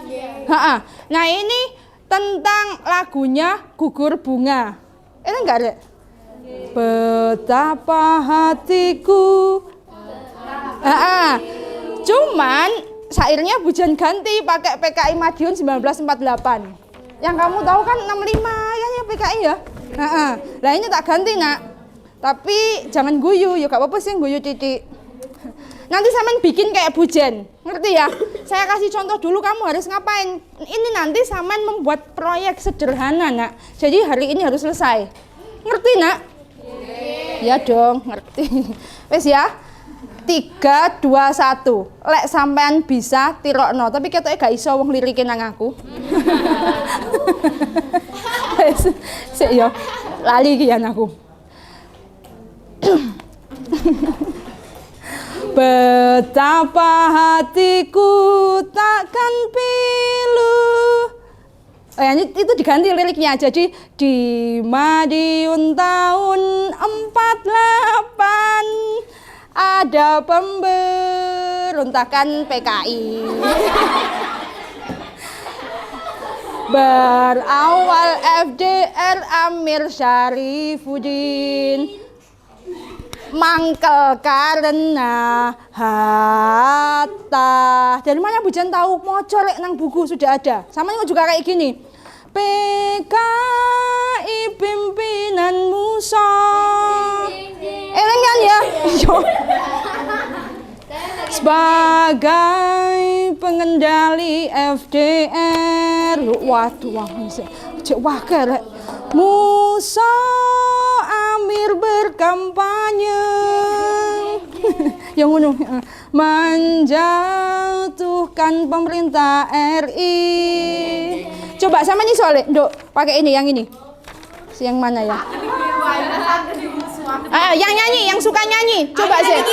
Nah ini tentang lagunya Gugur Bunga. Ini enggak Rek? Betapa hatiku. Cuman syairnya Bujan ganti pakai PKI Madiun 1948. Yang kamu tahu kan 65 ya PKI ya. Lah ini tak ganti nak. Tapi jangan guyu, ya gak apa-apa sih guyu titik. Nanti sampean bikin kayak Bujan, ngerti ya? Saya kasih contoh dulu kamu harus ngapain. Ini nanti sampean membuat proyek sederhana nak. Jadi hari ini harus selesai. Ngerti nak? Ya dong, ngerti. Wes ya. 3, 2, 1. Lek sampean bisa tirokno, tapi ketoke gak iso wong lirike nang aku. Wes, sik yo. Lali iki aku. Betapa hatiku takkan pilu. Itu diganti liriknya. Jadi di Madiun tahun 48 ada pemberontakan PKI. Berawal FDR Amir Syarifuddin, mangkel karena Hatta. Dari mana Bujan tahu? Mau colek nang buku sudah ada. Sama juga kayak gini. PKI pimpinan Musa. Eleng kan ya? Sebagai pengendali FDR. Waduh, cek wakil. Musa Amir berkampanye. Yang ngono, menjatuhkan pemerintah RI. Coba sama nih soalnya, Dok, pakai ini, yang ini. Yang mana ya? Yang nyanyi, yang suka nyanyi. Coba sih.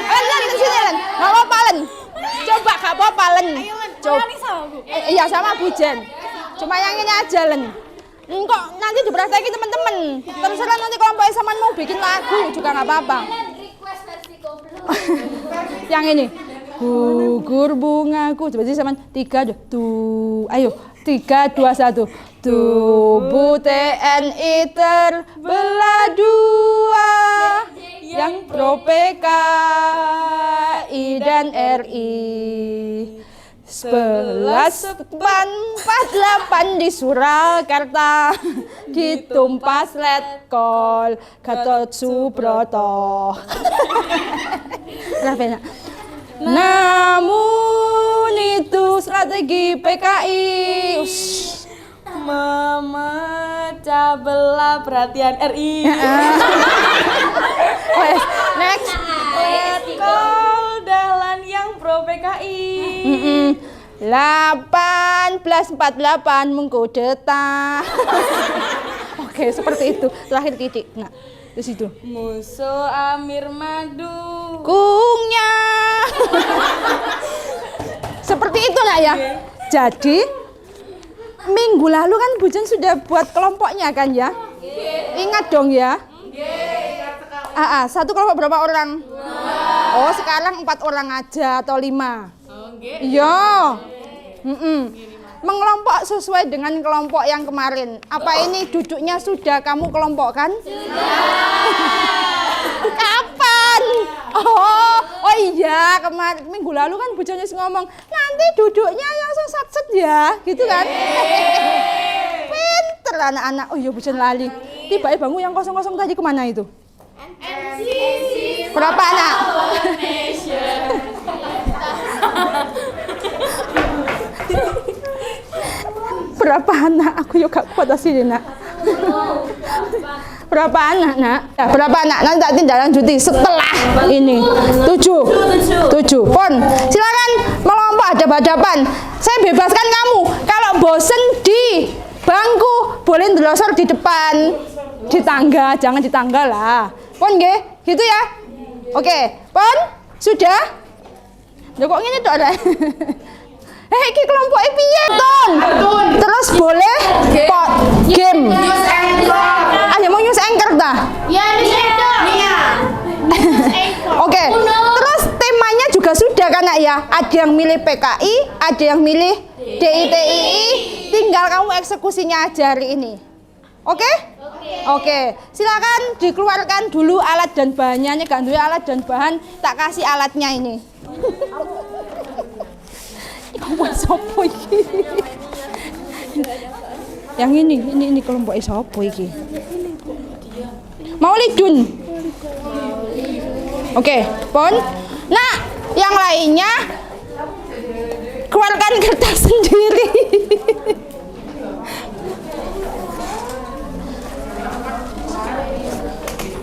Len, sini Len. Gak apa-apa Len. Coba gak apa-apa Len. Coba. Iya sama Bujan. Cuma yang ini aja Len. Kok nanti dipraktekin teman-teman. Terserah nanti kalau Mbak Isaman mau bikin lagu juga gak apa-apa. Yang ini. Gugur bungaku. Coba sih sama 3 tuh. Ayo. 3, 2, 1. Tubuh TNI terbelah dua, yang pro PKI dan RI. 11.448 di Surakarta, ditumpas Letkol Gatot Subroto. Namun itu strategi PKI memecah belah perhatian RI. Next. Letkol dalan yang pro PKI. 1848 mengkudeta. Oke, seperti itu. Terakhir titik. Nah, di situ. Musuh Amir Madu. Kungnya. Seperti itu nak ya. Jadi minggu lalu kan Bujan sudah buat kelompoknya kan ya? Ingat dong ya. Satu kelompok berapa orang? Oh, sekarang 4 orang aja atau 5? Iya. Mengelompok sesuai dengan kelompok yang kemarin. Apa ini duduknya sudah kamu kelompokkan? Kapan? Oh iya, kemarin minggu lalu kan Bujannya ngomong nanti duduknya yang sesat ya, gitu kan? Pinter anak-anak. Oh iya, Bujan lali. Tiba-tiba bangun yang kosong-kosong tadi kemana itu? Berapa anak? Berapa anak? Aku juga kuat sini nak. Berapa anak nak? Ya, berapa anak? Nanti tak tindak lanjuti setelah ini. 7. Pon, silakan melompat hadap-hadapan. Saya bebaskan kamu. Kalau bosen di bangku, boleh ndelosor di depan. Di tangga, jangan di tangga lah. Pon nggih, gitu ya. Oke, Pon, sudah? Lho kok ngene tok rek? Iki kelompok piye, Ton? Terus boleh pot game. Ayo mau news anchor ta? Ya, news anchor. Iya. Oke. Terus temanya juga sudah kan nak ya? Ada yang milih PKI, ada yang milih DITII. Tinggal kamu eksekusinya aja hari ini. Oke? Oke. Silakan dikeluarkan dulu alat dan bahannya. Gak duwe alat dan bahan, tak kasih alatnya ini. Kelompok sopo iki? Yang ini kelompok sopo iki? Maulidun. Oke, Pon. Nah, yang lainnya keluarkan kertas sendiri.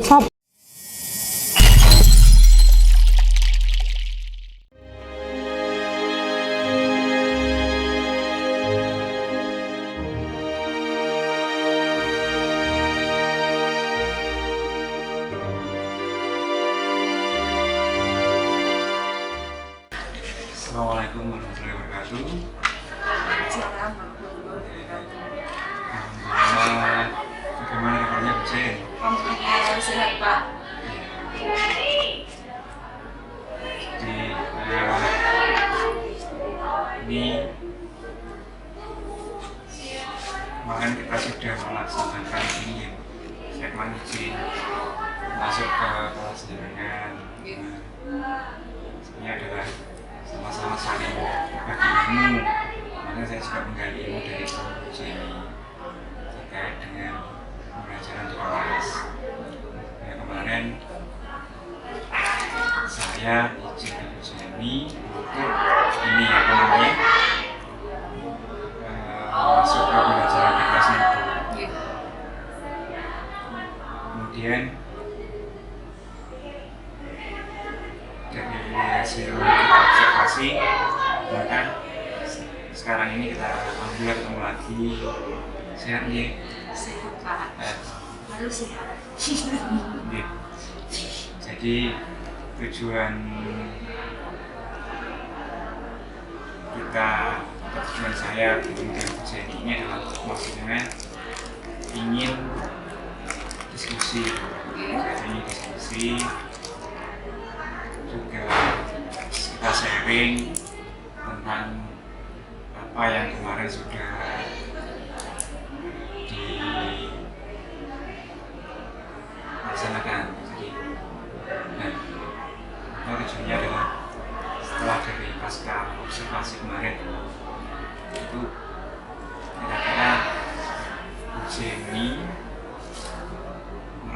Sopo? Assalamualaikum warahmatullahi wabarakatuh. Alhamdulillah. Bagaimana kabarnya Bu Jen? Alhamdulillah sehat Pak. Jadi ini kemarin kita sudah melaksanakan ini ya, segmen izin masuk ke kelas jaringan. Ini adalah sama-sama saling berbagi ilmu. Makanya saya juga menggali ilmu dari Bu Jenny terkait dengan pembelajaran di kelas. Ya, kemarin saya izin ke Bu Jenny untuk ini apa namanya masuk ke pembelajaran di kelas itu. Kemudian dari hasil kita observasi, maka sekarang ini kita alhamdulillah ketemu lagi. Sehat nih? Sehat Pak. Lalu sehat. Jadi tujuan kita, tujuan saya dengan Bu Jenny ini adalah maksudnya ingin diskusi, juga kita sharing tentang apa yang kemarin sudah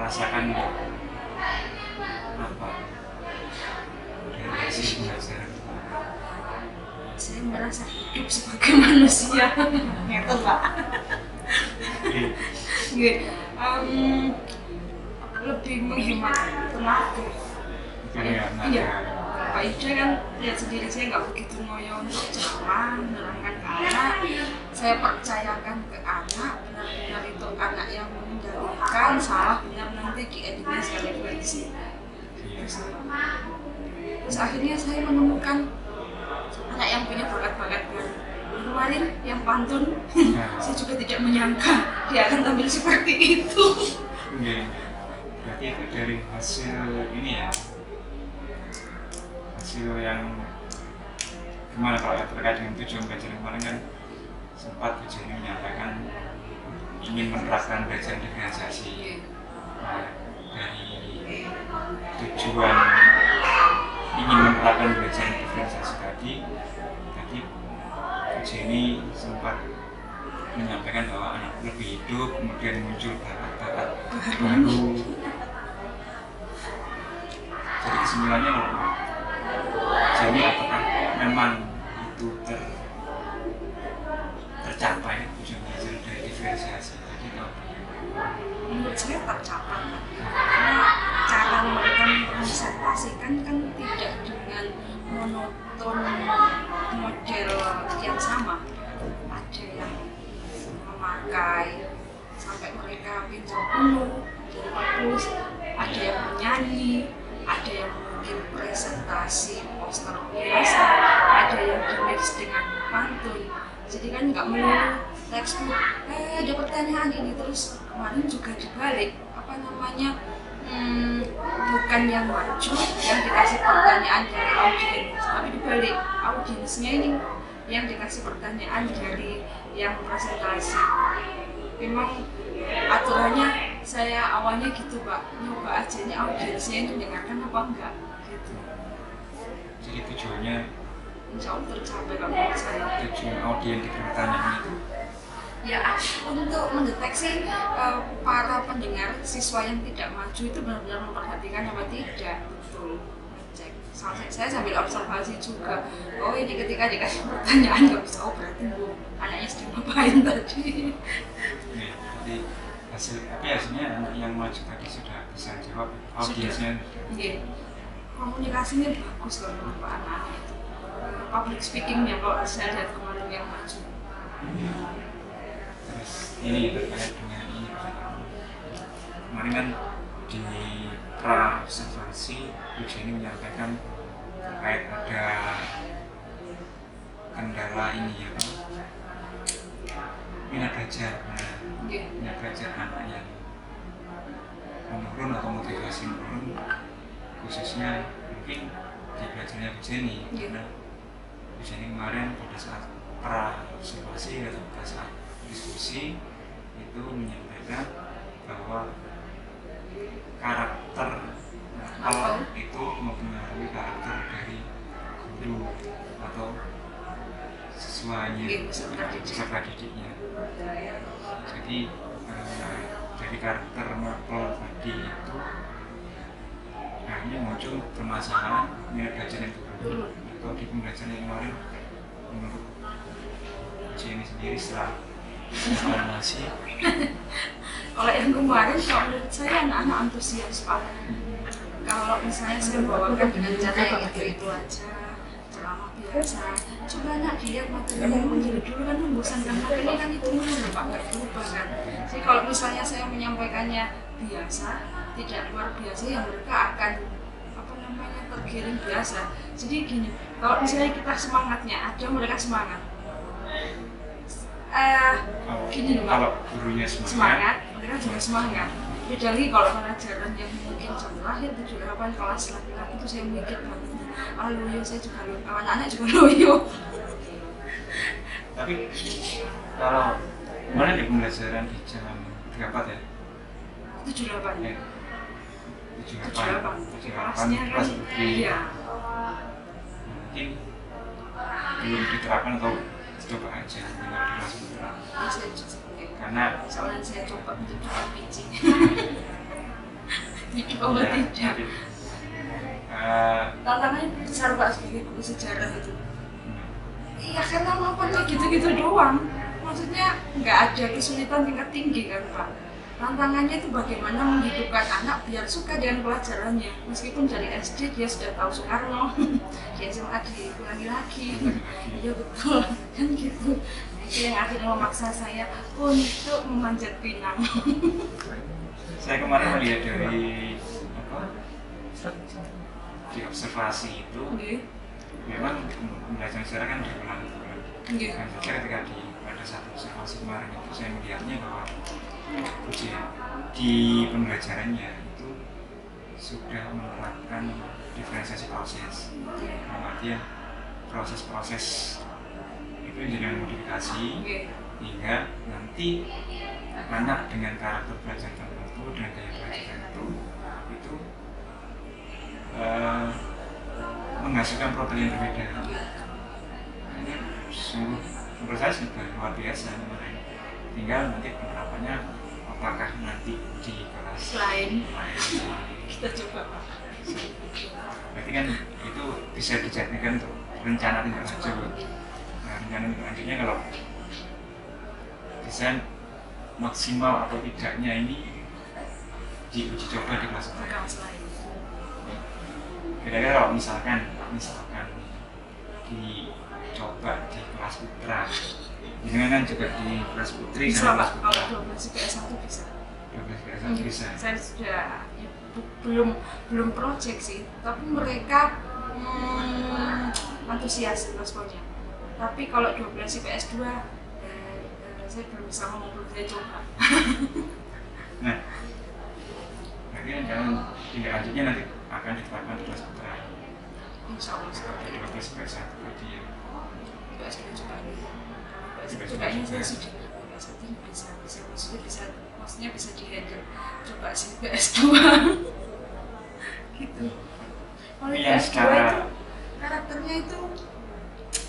merasakan apa dari hasil pembelajaran? Saya merasa hidup sebagai manusia. Gitu Pak. Nggih. Lebih menghemat tenaga. Iya. Pak Ida kan lihat sendiri, saya nggak begitu ngoyo untuk ceramah menerangkan ke anak. Saya percayakan ke anak, benar-benar itu anak yang mengendalikan, salah benar nanti di-editnya sekali versi. Terus akhirnya saya menemukan anak yang punya bakat-bakat baru. Kemarin yang pantun, saya juga tidak menyangka dia akan tampil seperti itu. Berarti itu dari hasil ini ya, hasil yang gimana kalau terkait dengan tujuan belajar kemarin kan sempat tujuan menyampaikan ingin menerapkan belajar diferensiasi. Nah, dari tujuan ingin menerapkan belajar diferensiasi tadi Jenny sempat menyampaikan bahwa anak lebih hidup, kemudian muncul bakat-bakat baru. Jadi kesimpulannya Jenny, apakah memang itu tercapai tujuan belajar dari diferensiasi tadi atau? Menurut saya tercapai, karena cara mereka mempresentasikan kan tidak dengan monoton model yang sama. Ada yang memakai sampai mereka pinjam penuh dari bagus, ada yang menyanyi, ada yang mungkin presentasi poster biasa, ada yang dimix dengan pantun. Jadi kan nggak melulu textbook, ada pertanyaan ini terus. Kemarin juga dibalik, bukan yang maju yang dikasih pertanyaan dari audiens, tapi dibalik, audiensnya ini yang dikasih pertanyaan dari yang presentasi. Memang aturannya saya awalnya gitu Pak, nyoba aja ini audiensnya ini mendengarkan apa enggak gitu. Jadi tujuannya Insya Allah tercapai kalau menurut saya. tujuan audiens di pertanyaan itu Ya, untuk mendeteksi para pendengar siswa yang tidak maju itu benar-benar memperhatikan apa tidak, betul cek. Saya sambil observasi juga. Oh ini ketika dikasih pertanyaan nggak bisa, oh berarti anaknya sedang ngapain tadi. Jadi hasilnya anak yang maju tadi sudah bisa jawab audiensnya. Iya, komunikasinya bagus loh menurut anak-anak itu. Public speakingnya kalau saya lihat kemarin yang maju. Terus ini terkait dengan ini kemarin kan di pra observasi Jenny menyampaikan terkait ada kendala ini ya Pak, minat belajar. Minat belajar anak yang menurun atau motivasi menurun, khususnya mungkin di belajarnya Bu Jenny. Karena Bu Jenny kemarin pada saat pra observasi atau pada saat diskusi itu menyampaikan bahwa karakter apel itu mempengaruhi karakter dari guru atau siswanya, peserta didiknya. Jadi dari karakter apel tadi itu akhirnya muncul permasalahan minat belajar yang turun. Atau di pembelajaran yang kemarin menurut Jenny sendiri setelah informasi. Kalau yang kemarin, kalau menurut saya anak-anak antusias Pak. Kalau misalnya saya bawakan dengan cara yang itu aja, ceramah biasa. Coba anak lihat materi yang menjadi dulu kan membosankan, materi kan itu mulu Pak, nggak berubah kan. Jadi kalau misalnya saya menyampaikannya biasa, tidak luar biasa, yang mereka akan tergiring biasa. Jadi gini, kalau misalnya kita semangatnya ada, mereka semangat. Gini loh Pak, kalau gurunya semangat, mereka juga semangat. Beda lagi kalau pelajaran yang mungkin jam terakhir 7-8 kelas laki-laki itu saya mikir banget. Loyo, saya juga loyo, anak-anak juga loyo. Tapi kalau kemarin di pembelajaran di jam 34 ya? 78 Ya. 78 kelasnya kan, kelas iya. Mungkin belum diterapkan atau coba aja tinggal di kelas Saya coba. karena soalnya saya coba untuk juga pitching. Hidup apa Iya, tidak? jadi, eh, Tantangannya besar Pak sebagai guru sejarah itu. Iya karena maupun gitu-gitu doang. Maksudnya nggak ada kesulitan tingkat tinggi kan Pak. Tantangannya itu bagaimana menghidupkan anak biar suka dengan pelajarannya. Meskipun dari SD dia sudah tahu Soekarno, di SMA diulangi lagi. Iya betul, kan gitu. Nah, itu yang akhirnya memaksa saya untuk memanjat pinang. saya kemarin melihat dari apa di observasi itu Oke, memang pembelajaran sejarah kan diulang-ulang. oke, Dan saya ketika pada satu observasi kemarin itu saya melihatnya bahwa ujian di pembelajarannya itu sudah menerapkan diferensiasi proses. Dalam artian proses-proses itu dengan modifikasi oke. hingga nanti anak dengan karakter belajar tertentu dengan gaya belajar tertentu itu menghasilkan produk yang berbeda. Ini sungguh menurut saya sudah luar biasa kemarin. Tinggal nanti penerapannya apakah nanti di kelas Lain, lain. kita coba Pak. Berarti kan itu bisa dijadikan untuk rencana tindak lanjut. Nah, rencana tindak lanjutnya kalau desain maksimal atau tidaknya ini diuji coba di kelas lain. Kelas lain. Kira-kira kalau misalkan dicoba di kelas putra, ini kan juga di kelas putri Bisa sama Pak, kelas kalau putra. 12 IPS 1 bisa. 12 kelas bisa. Saya sudah belum project sih, tapi mereka antusias responnya. Tapi kalau 12 IPS 2 saya belum bisa ngomong, belum saya coba. Nah, berarti jangan tindak lanjutnya nanti akan diterapkan di kelas putra. Insya Allah seperti Di itu. 12 kelas 1 berarti ya. IPS 2 coba ini. IPS 2 kayaknya saya sudah IPS 1 maksudnya bisa dihandle. Coba sih IPS 2 gitu. Kalau Tapi yang IPS 2 secara- itu karakternya itu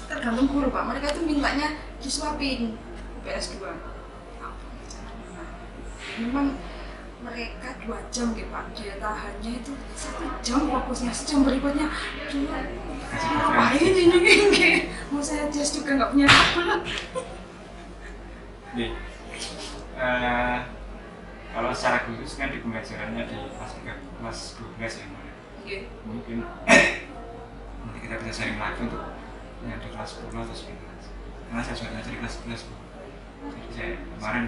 tergantung guru Pak, mereka itu mintanya disuapin IPS 2. Memang mereka 2 jam gitu Pak, daya tahannya itu 1 jam fokusnya, sejam berikutnya ngapain ini mau saya just juga nggak punya tablet. Jadi, kalau secara khusus kan di pembelajarannya di kelas 12 ya Mbak. Oke. Mungkin nanti kita bisa sharing lagi untuk yang di kelas 10 atau 11 karena saya juga ngajar di kelas 11 Bu. Jadi saya kemarin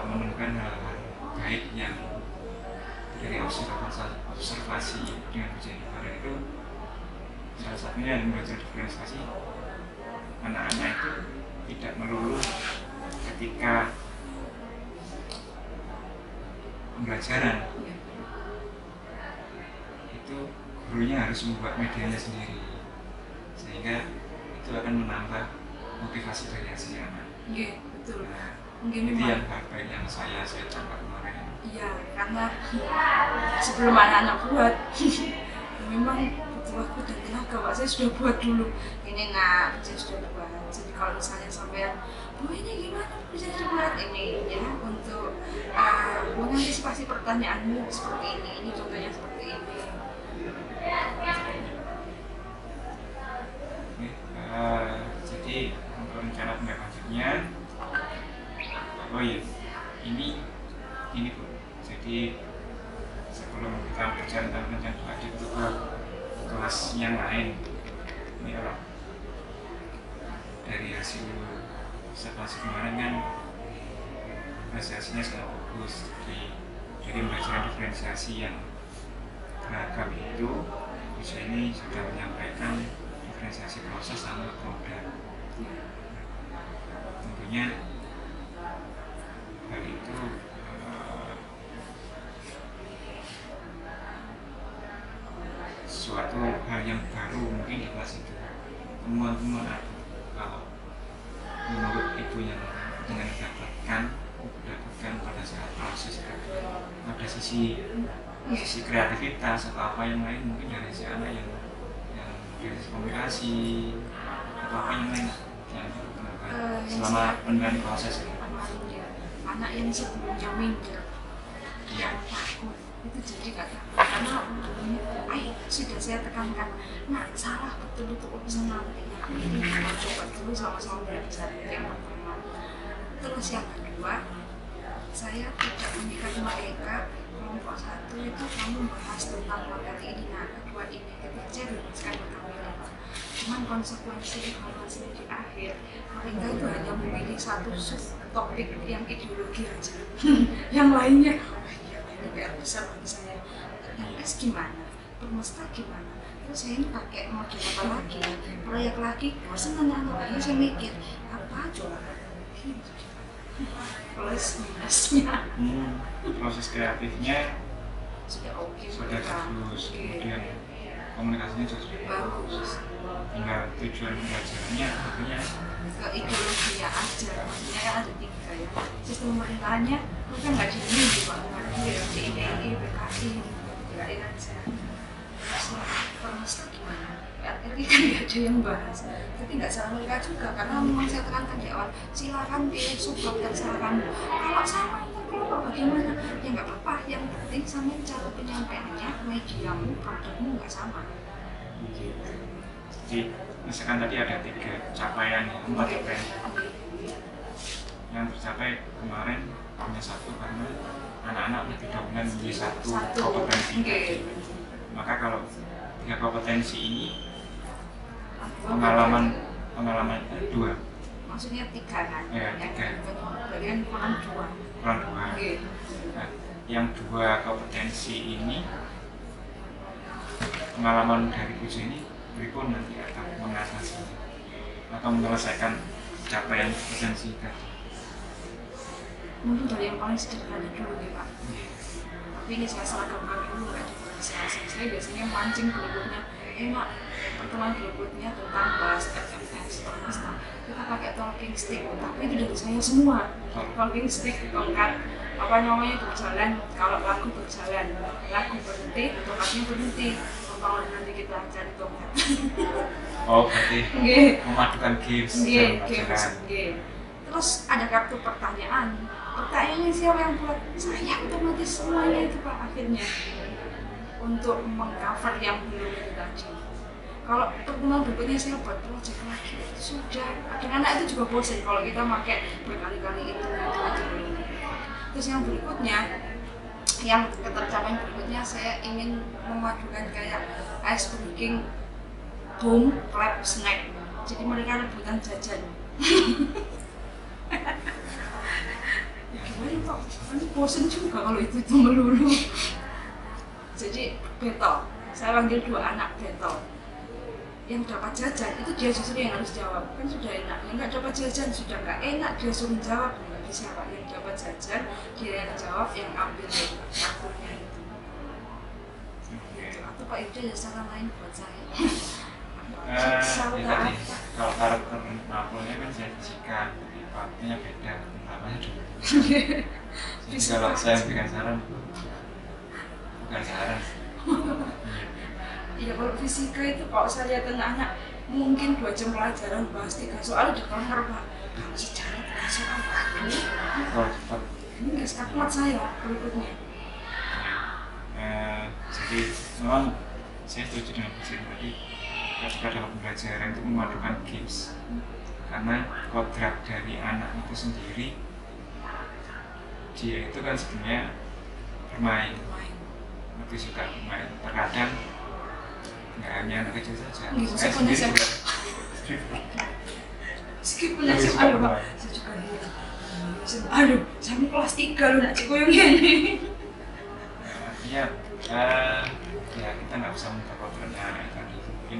menemukan hal-hal baik yang dari observasi dengan ujian kemarin itu salah satunya yang belajar diferensiasi anak-anak itu tidak melulu ketika pembelajaran itu gurunya harus membuat medianya sendiri sehingga itu akan menambah motivasi dari si anak. Iya, betul. Nah, Mungkin itu memang yang hal baik yang saya tangkap kemarin. iya, karena sebelum anak-anak buat memang butuh waktu dan tenaga Pak, saya sudah buat dulu ini saya sudah buat. Jadi kalau misalnya sampai Bu ini gimana bisa dibuat ini ya untuk mengantisipasi pertanyaanmu seperti ini contohnya seperti ini. Oke, jadi untuk rencana tindak lanjutnya, oh iya, ini Bu. Jadi sebelum kita berjalan tentang rencana lanjut ke kelas yang lain, ini kalau dari hasil observasi kemarin kan prestasinya sangat bagus. Jadi pembelajaran diferensiasi yang beragam itu bisa ini sudah menyampaikan diferensiasi proses sama produk. Tentunya hal itu suatu hal yang baru mungkin di kelas itu. Temuan-temuan aku kalau menurut ibu yang dengan didapatkan pada saat proses ada sisi kreativitas atau apa yang lain mungkin dari si anak yang dari sisi komunikasi atau apa yang lain yang ditemukan selama penilaian proses ini. Anak yang sebelumnya minder, Iya. takut, itu jadi nggak takut karena sudah saya tekankan nak salah betul untuk urusan nanti ya ini coba dulu sama-sama belajar yang pertama. Terus yang kedua, saya tidak mengikat mereka kelompok 1 itu kamu bahas tentang materi ini, nah kedua ini ketika saya bebaskan berkali-kali, cuman konsekuensi evaluasinya di akhir mereka itu hanya memilih satu topik yang ideologi aja yang lainnya ini PR besar bagi saya. Yang S gimana? Permesta gimana? Terus saya ini pakai model apa lagi? Proyek lagi? Bosan nanya anak saya mikir apa coba? Plus minusnya. Proses kreatifnya Sudah oke. sudah bagus, kemudian komunikasinya juga bagus. Tinggal tujuan pembelajarannya tentunya Ke ideologinya aja, maksudnya kan ada 3 ya. Sistem pemerintahannya itu kan nggak dihubungi di Pak DIY, PKI, kirain aja. Terus permesta gimana? RRI kan nggak ada yang bahas. Tapi nggak salah mereka juga, karena memang saya tekankan di awal, silakan pilih subbab terserah kamu. Kalau sama kelompok bagaimana? Ya nggak apa-apa, yang penting sama cara penyampaiannya, mediamu, produkmu nggak sama. jadi misalkan tadi ada 3 capaian, 4 capaian yang tercapai kemarin hanya 1 karena anak-anak lebih dominan memilih 1 kompetensi. Maka kalau 3 kompetensi ini pengalaman 2 Maksudnya 3 kan? Ya, 3. Bagian kurang 2. kurang 2. Nah, yang 2 kompetensi ini pengalaman dari Bu Jenny berikut nanti akan mengatasi atau menyelesaikan capaian kompetensi tadi. Mungkin dari yang paling sederhana dulu ya Pak. Tapi ini saya seragamkan dulu, nggak diferensiasi. Saya biasanya mancing berikutnya, enak pertemuan berikutnya tentang bahas FFS, permesta. Kita pakai talking stick, tapi itu dari saya semua. Talking stick, tongkat, apa namanya berjalan, kalau lagu berjalan, lagu berhenti, tongkatnya berhenti. Kalau nanti kita cari tongkat. Oh, berarti memadukan games dan pelajaran. Terus ada kartu pertanyaan. Pertanyaannya siapa yang buat? Saya otomatis semuanya itu Pak akhirnya untuk mengcover yang belum itu tadi. Kalau pertemuan berikutnya saya buat project lagi, sudah. Dengan anak itu juga bosan kalau kita pakai berkali-kali itu aja. Terus yang berikutnya, yang ketercapaian berikutnya saya ingin memadukan kayak ice breaking, boom, clap, snack. Jadi mereka rebutan jajan. Ya gimana Pak? Ini bosan juga kalau itu melulu. Jadi battle, saya panggil 2 anak battle. Yang dapat jajan itu dia justru yang harus jawab, kan sudah enak. Yang nggak dapat jajan sudah nggak enak, dia suruh jawab, nggak bisa Pak. Yang dapat jajan dia yang jawab, yang ambil kartunya itu. Atau Pak itu ada saran lain buat saya. Ya tadi, kalau karakter mapelnya kan Jessica, waktunya beda, namanya dulu. Jadi kalau saya berikan saran, bukan saran. Iya, kalau fisika itu kalau saya lihat anak-anak mungkin 2 jam pelajaran bahas 3 soal di kamar Pak. Kalau sejarah 3 soal lagi. Oh, cepat. Ini nggak skakmat saya berikutnya. Jadi memang saya setuju dengan Bu Jenny tadi, ketika dalam pembelajaran itu memadukan games, karena kodrat dari anak itu sendiri, dia itu kan sebenarnya bermain, lebih suka bermain. Terkadang nggak hanya anak kecil saja, saya sendiri juga meskipun SMA loh Pak, saya juga aduh, sampai kelas 3 loh nak cikoyong ini. Artinya ya kita nggak bisa memperkodranya anak tadi. Mungkin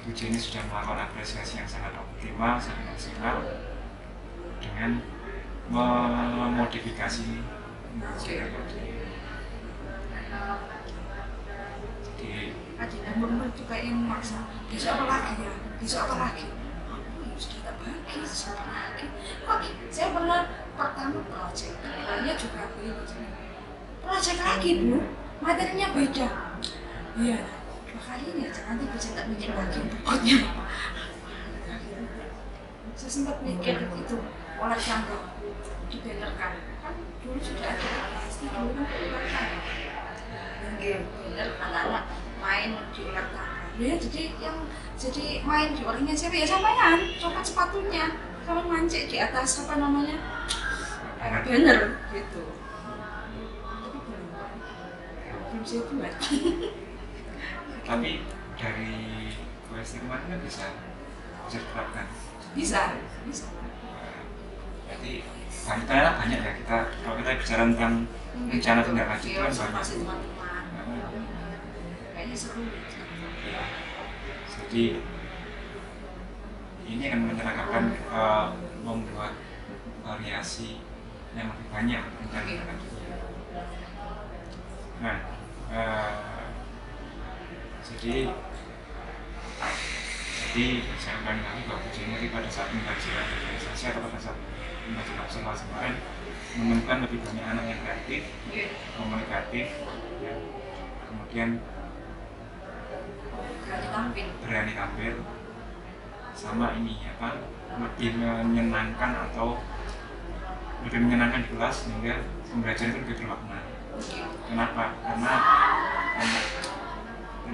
Bu Jenny sudah melakukan apresiasi yang sangat optimal, sangat maksimal dengan memodifikasi jadi Adik nomor juga yang memaksa, besok apa lagi ya? Besok apa lagi? Oh, sudah tak bagi, besok apa lagi? Kok saya pernah pertama project, keduanya juga begini. Project lagi Bu, materinya beda. Iya, 2 kali ini aja, nanti bisa tak mikir lagi berikutnya. Saya sempat mikir itu, oleh tangga dibenerkan. Kan dulu sudah ada pasti dulu kan dibenerkan. bener anak-anak main di ular tangga. Ya jadi main di orangnya siapa ya sampean, copot sepatunya, sama mancing di atas apa namanya banner gitu. Tapi belum siap buat. Tapi dari kuliah kemarin kan bisa diterapkan. Bisa. Jadi banyak ya kita kalau kita bicara tentang rencana tindak lanjut itu kan banyak. Masih teman-teman. Kayaknya seru. Jadi ini akan menceritakan membuat variasi yang lebih banyak rencana tindak lanjutnya. Nah, jadi saya ulangi lagi bahwa ini pada saat mengkaji organisasi atau pada saat mengkaji observasi kemarin menemukan lebih banyak anak yang kreatif, komunikatif, ya. Kemudian berani tampil, sama ini lebih menyenangkan atau lebih menyenangkan di kelas sehingga pembelajaran itu lebih bermakna. Kenapa? Karena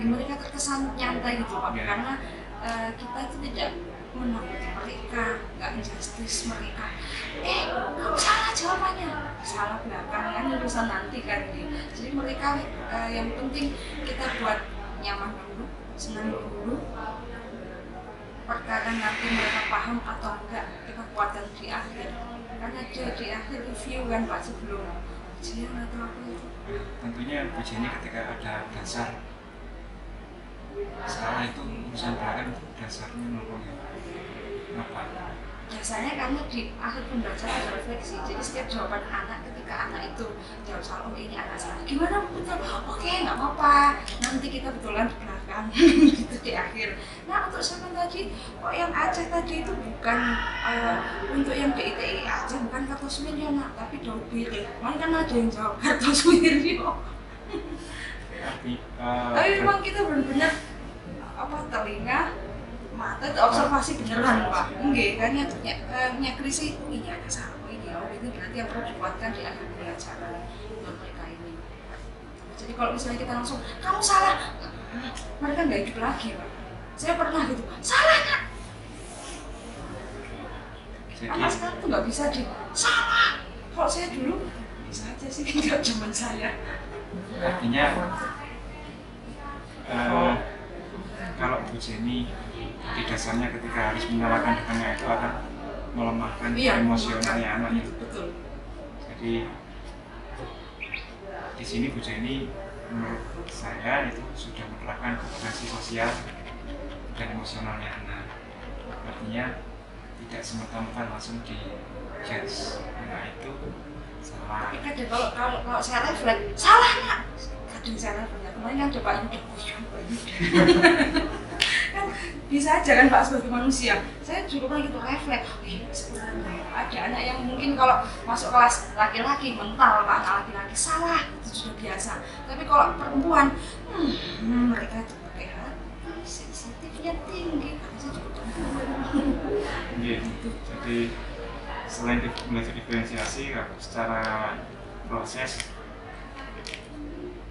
mereka terkesan nyantai gitu Pak, karena kita itu tidak menakuti mereka, nggak injustice mereka. Kamu salah jawabannya, salah belakangan urusan nanti kan gitu. Jadi mereka yang penting kita buat nyaman dulu, senang dulu. Perkara nanti mereka paham atau enggak kita kuatkan di akhir. Karena di akhir review kan Pak sebelum ujian atau apa itu. Tentunya ujiannya ketika ada dasar salah itu urusan belakang itu dasarnya nolnya apa? Biasanya karena di akhir pembelajaran ada refleksi, jadi setiap jawaban anak ketika anak itu jawab salah, oh ini anak salah, gimana betul? Oke, nggak apa-apa, nanti kita betulan di belakang gitu di akhir. Nah untuk siapa tadi, kok yang Aceh tadi itu bukan untuk yang DITI aja, bukan Kartos Wiryo nak, tapi Daud Biril. Kan ada yang jawab Kartos Wiryo. Tapi memang kita benar-benar telinga mata itu observasi beneran Pak. Enggak kan nyakrisi ini ada salah ini itu berarti yang perlu dikuatkan di akhir pembelajaran buat mereka ini. Jadi kalau misalnya kita langsung kamu salah, mereka nggak hidup lagi Pak. Saya pernah gitu, salah nak. Anak sekarang tuh nggak bisa salah. Kalau saya dulu bisa aja sih, nggak cuma saya. Artinya kalau Bu Jenny di dasarnya ketika harus menyalahkan di tengah itu akan melemahkan emosionalnya anak itu. Betul. Jadi di sini Bu Jenny menurut saya itu sudah menerapkan komunikasi sosial dan emosionalnya anak. Artinya tidak semerta-merta langsung di judge anak itu salah. Kadang kalau saya refleks salah nak. Kadang saya refleks kemarin kan ada Pak Yuda. Kan bisa aja kan Pak sebagai manusia. Saya juga pernah gitu refleks. Sebenarnya ada anak yang mungkin kalau masuk kelas laki-laki mental Pak, anak laki-laki salah itu sudah biasa. Tapi kalau perempuan, mereka itu pakai hati, sensitifnya tinggi. Saya juga gitu. Jadi selain belajar diferensiasi secara proses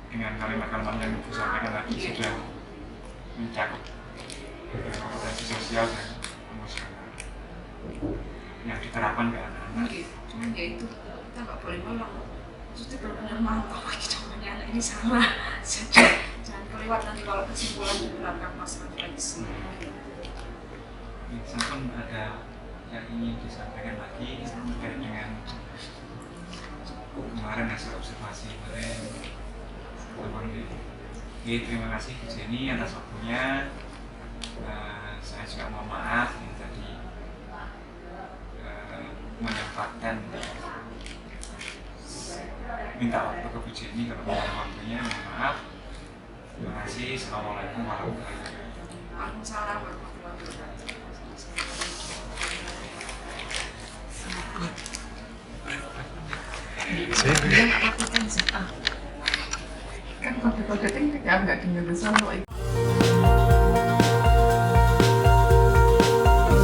dengan kalimat-kalimat yang Ibu sampaikan tadi sudah mencakup kompetensi sosial dan emosional yang diterapkan ke anak-anak. Cuman ya itu kita nggak boleh nolong. Maksudnya benar-benar mantap lagi jawabannya anak ini salah. Jangan kelewat nanti kalau kesimpulan di belakang pas refleksi. Sampun ada yang ingin disampaikan lagi terkait dengan kemarin hasil observasi kemarin. Oke, terima kasih Bu Jenny atas waktunya. Saya juga mohon maaf yang tadi menyempatkan minta waktu ke Bu Jenny kalau ada waktunya, mohon maaf. Terima kasih. Assalamualaikum warahmatullahi wabarakatuh. Waalaikumsalam warahmatullahi wabarakatuh. Kan kode-kode kan nggak dengar sama